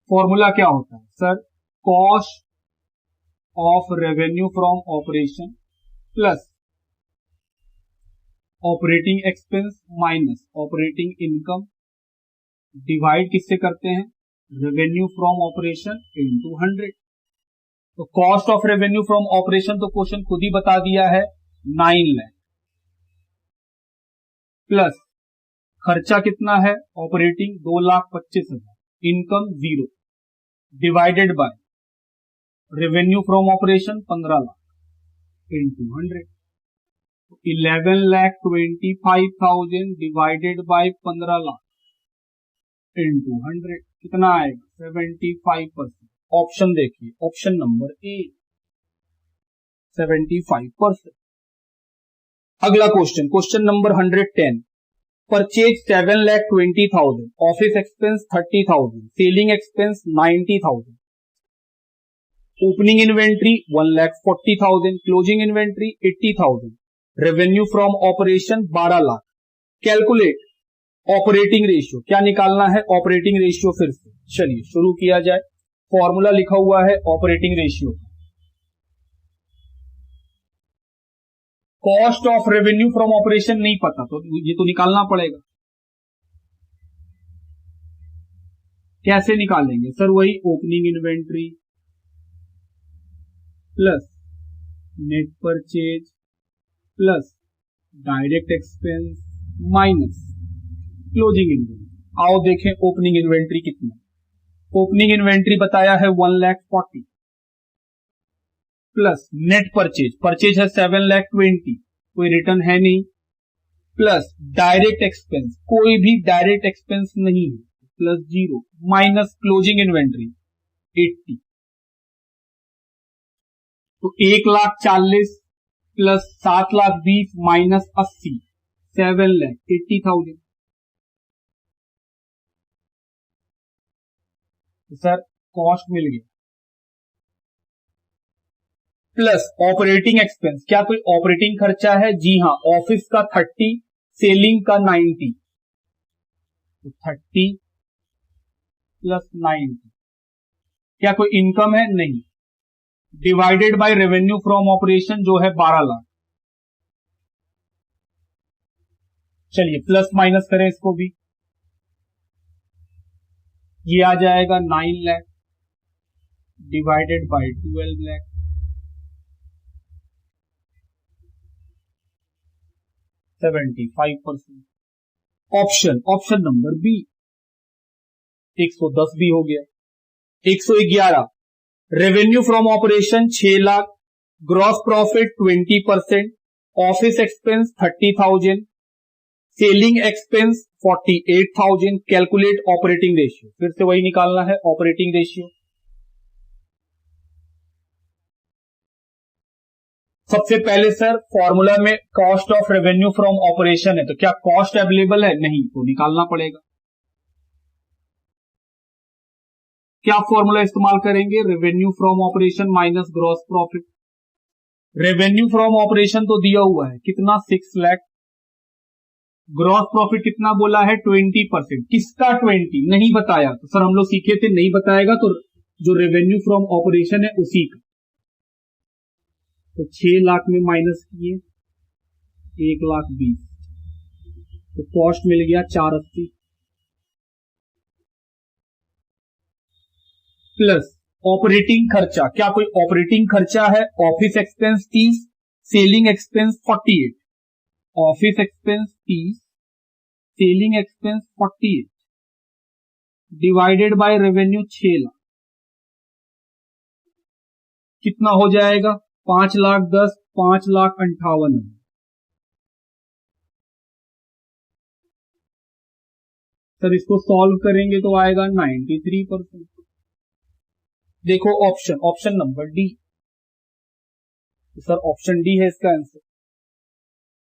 फॉर्मूला क्या होता है sir? Cost of revenue from operation plus operating expense minus operating income divide किससे करते हैं? Revenue from operation into 100। तो cost of revenue from operation तो क्वेश्चन खुद ही बता दिया है 9 लाख, प्लस खर्चा कितना है operating 2,25,000, income 0, divided by revenue from operation 15 lakh into 100। 11,25,000 divided by 15 lakh into 100 कितना आएगा? 75%। ऑप्शन देखिए, ऑप्शन नंबर ए 75%। अगला question number 110, purchase 7,20,000, office expense 30,000, selling expense 90,000, opening inventory 1,40,000, closing inventory 80,000, revenue from operation 12 lakh. Calculate operating ratio. क्या निकालना है ऑपरेटिंग रेशियो? फिर से चलिए शुरू किया जाए। फॉर्मूला लिखा हुआ है operating ratio, cost of revenue from operation नहीं पता तो ये तो निकालना पड़ेगा। कैसे निकालेंगे सर? वही opening inventory plus net purchase plus direct expense minus closing inventory. आओ देखें ओपनिंग इन्वेंट्री कितना। ओपनिंग इन्वेंट्री बताया है 1,40,000 प्लस नेट परचेज है 7,20,000, कोई रिटर्न है नहीं, प्लस डायरेक्ट एक्सपेंस, कोई भी डायरेक्ट एक्सपेंस नहीं है, प्लस 0, माइनस क्लोजिंग इन्वेंट्री 80। तो 1,40,000 प्लस 7,20,000 माइनस 80, 7,80,000। तो सर कॉस्ट मिल गया, प्लस ऑपरेटिंग एक्सपेंस। क्या कोई ऑपरेटिंग खर्चा है? जी हां, ऑफिस का 30, सेलिंग का 90, तो 30 प्लस 90। क्या कोई इनकम है? नहीं, divided by revenue from operation जो है 12 लाख। चलिए प्लस माइनस करें इसको भी, ये आ जाएगा 9 lakh divided by 12 lakh, 75%। Option number B 110 भी हो गया। 111, revenue from operation 6 lakh, gross profit 20%, office expense 30,000, selling expense 48,000, calculate operating ratio. फिर से वही निकालना है ऑपरेटिंग रेशियो। सबसे पहले सर फॉर्मूला में cost of revenue from operation है, तो क्या कॉस्ट अवेलेबल है? नहीं, तो निकालना पड़ेगा। क्या फॉर्मूला इस्तेमाल करेंगे? Revenue from operation minus gross profit. Revenue from operation तो दिया हुआ है कितना? 6 लाख। ग्रॉस प्रॉफिट कितना बोला है? 20%। किसका 20? नहीं बताया। तो सर हम लोग सीखे थे नहीं बताएगा तो जो रेवेन्यू फ्रॉम ऑपरेशन है उसी का। तो 6 लाख में माइनस किए 1,20,000, तो कॉस्ट मिल गया 480 प्लस ऑपरेटिंग खर्चा। क्या कोई ऑपरेटिंग खर्चा है? Office expense 30, selling expense 48, office expense 30, selling expense 48 divided by revenue 6 lakh, कितना हो जाएगा? 5,10,000, 5,58,000। सर इसको सॉल्व करेंगे तो आएगा 93%। देखो option number D, sir option D है इसका answer.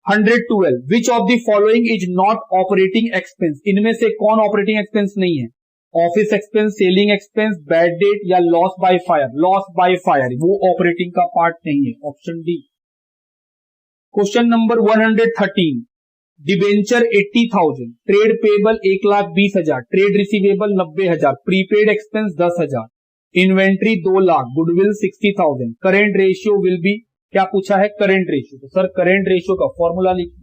112, which of the following is not operating expense. इनमें से कौन ऑपरेटिंग एक्सपेंस नहीं है? Office expense, selling expense, bad debt या loss by fire. Loss by fire वो ऑपरेटिंग का पार्ट नहीं है, option D. Question number 113, debenture 80,000, trade payable 1,20,000, trade receivable 90,000, prepaid expense 10,000, inventory 2 lakh, goodwill 60,000, current ratio will be, क्या पूछा है, करेंट रेशियो। तो सर करेंट रेशियो का फॉर्मूला लिखिए।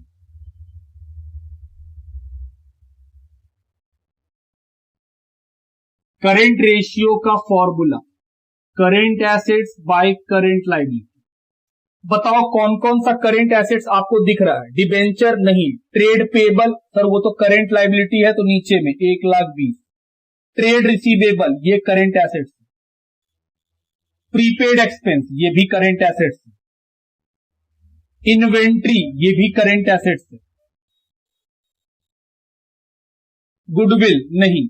करेंट रेशियो का formula, current assets bye current liability. बताओ कौन कौन सा करेंट एसेट्स आपको दिख रहा है। डिबेंचर नहीं, ट्रेड पेबल सर वो तो करेंट लायबिलिटी है, तो नीचे में 1,20,000। ट्रेड रिसीवेबल ये करेंट एसेट्स, प्रीपेड एक्सपेंस ये भी करेंट एसेट्स, इन्वेंट्री ये भी करेंट एसेट्स है, गुडविल नहीं।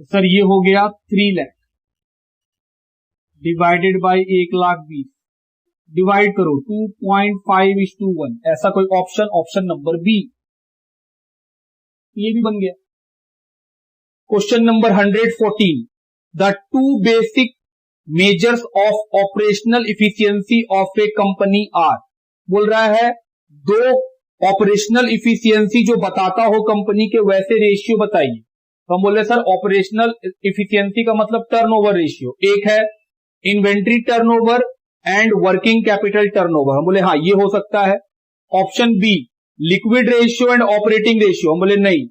तो सर ये हो गया 3 लाख डिवाइडेड बाय 1,20,000, डिवाइड करो 2.5:1, ऐसा कोई ऑप्शन, ऑप्शन नंबर बी, ये भी बन गया। Question number 114, the 2 basic measures of operational efficiency of a company are. बोल रहा है 2 ऑपरेशनल इफिशियंसी जो बताता हो कंपनी के वैसे रेशियो बताइए। तो हम बोल रहे सर ऑपरेशनल इफिशियंसी का मतलब टर्नओवर रेशियो। एक है inventory turnover and working capital turnover, हम बोले हाँ ये हो सकता है। Option B liquid ratio and operating ratio, हम बोले नहीं।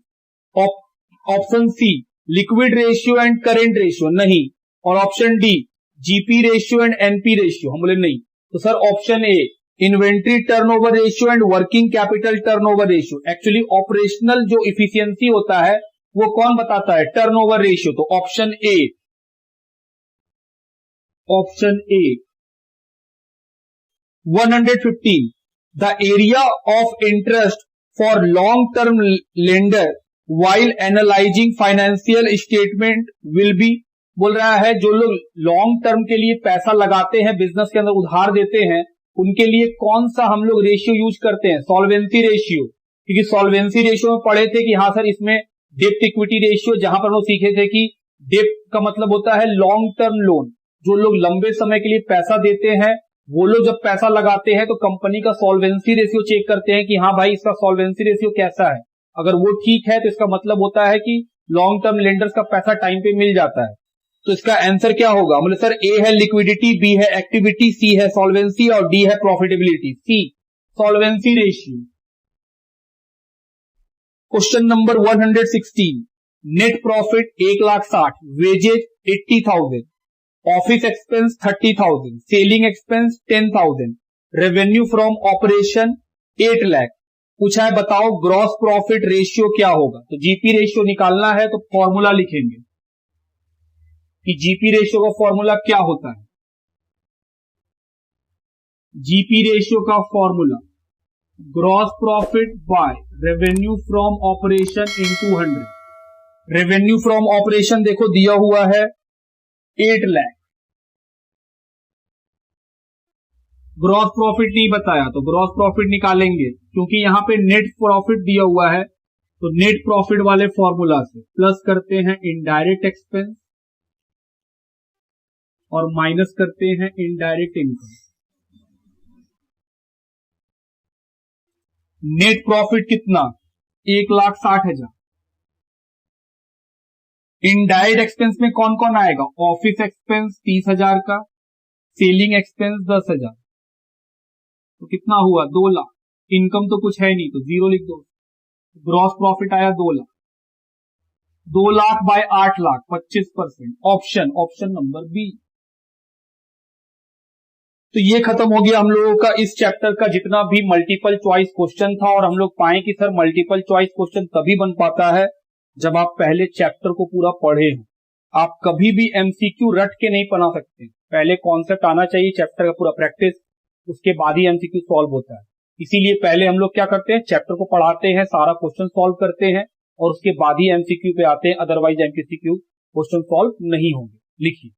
Option C liquid ratio and current ratio, नहीं। और option D GP ratio and NP ratio, हम बोले नहीं। तो sir option A inventory turnover ratio and working capital turnover ratio. Actually operational जो इफिशियंसी होता है वो कौन बताता है, टर्नओवर रेशियो। तो option A, option A. 115, the area of interest for long term lender while analysing financial statement will be. बोल रहा है जो लोग लॉन्ग टर्म के लिए पैसा लगाते हैं, बिजनेस के अंदर उधार देते हैं, उनके लिए कौन सा हम लोग रेशियो यूज करते हैं, सॉल्वेंसी रेशियो। क्योंकि सॉल्वेंसी रेशियो में पढ़े थे कि हाँ सर इसमें डेप्ट इक्विटी रेशियो, जहां पर हम लोग सीखे थे कि डेप्ट का मतलब होता है लॉन्ग टर्म लोन। जो लोग लंबे समय के लिए पैसा देते हैं वो लोग जब पैसा लगाते हैं तो कंपनी का सॉल्वेंसी रेशियो चेक करते हैं कि हाँ भाई इसका सॉल्वेंसी रेशियो कैसा है। अगर वो ठीक है तो इसका मतलब होता है कि लॉन्ग टर्म लेंडर्स का पैसा टाइम पे मिल जाता है। तो इसका आंसर क्या होगा, बोले सर ए है लिक्विडिटी, बी है एक्टिविटी, सी है सॉल्वेंसी और डी है profitability. C solvency ratio. Question number 116, net profit 1,60,000, wages 80,000, office expense 30,000, selling expense 10,000, revenue from operation 8 lakh. पूछा है बताओ ग्रॉस प्रॉफिट रेशियो क्या होगा। तो जीपी रेशियो निकालना है तो फॉर्मूला लिखेंगे कि जीपी रेशियो का फॉर्मूला क्या होता है। जीपी रेशियो का formula gross profit by revenue from operation into 100। Revenue from operation देखो दिया हुआ है 8 लाख, ग्रॉस प्रॉफिट नहीं बताया तो ग्रॉस प्रॉफिट निकालेंगे। क्योंकि यहां पे नेट प्रॉफिट दिया हुआ है तो नेट प्रॉफिट वाले फॉर्मूला से प्लस करते हैं इनडायरेक्ट एक्सपेंस और माइनस करते हैं इनडायरेक्ट इनकम। नेट प्रॉफिट कितना, 1,60,000। इनडायरेक्ट एक्सपेंस में कौन कौन आएगा, ऑफिस एक्सपेंस 30,000 का, सेलिंग एक्सपेंस 10,000, तो कितना हुआ 2 लाख। इनकम तो कुछ है नहीं तो 0 लिख दो। ग्रॉस प्रॉफिट आया 2 lakh. 2 lakh by 8 lakh 25%। Option number B. तो ये खत्म हो गया हम लोगों का इस चैप्टर का जितना भी मल्टीपल चॉइस क्वेश्चन था। और हम लोग पाए कि सर मल्टीपल चॉइस क्वेश्चन तभी बन पाता है जब आप पहले चैप्टर को पूरा पढ़े हो। आप कभी भी एमसीक्यू रट के नहीं बना सकते, पहले कॉन्सेप्ट आना चाहिए, चैप्टर का पूरा प्रैक्टिस, उसके बाद ही एमसीक्यू सॉल्व होता है। इसीलिए पहले हम लोग क्या करते हैं, चैप्टर को पढ़ाते हैं, सारा क्वेश्चन सॉल्व करते हैं और उसके बाद ही एमसीक्यू पे आते हैं, अदरवाइज एमसीक्यू क्वेश्चन सॉल्व नहीं होंगे। लिखिए।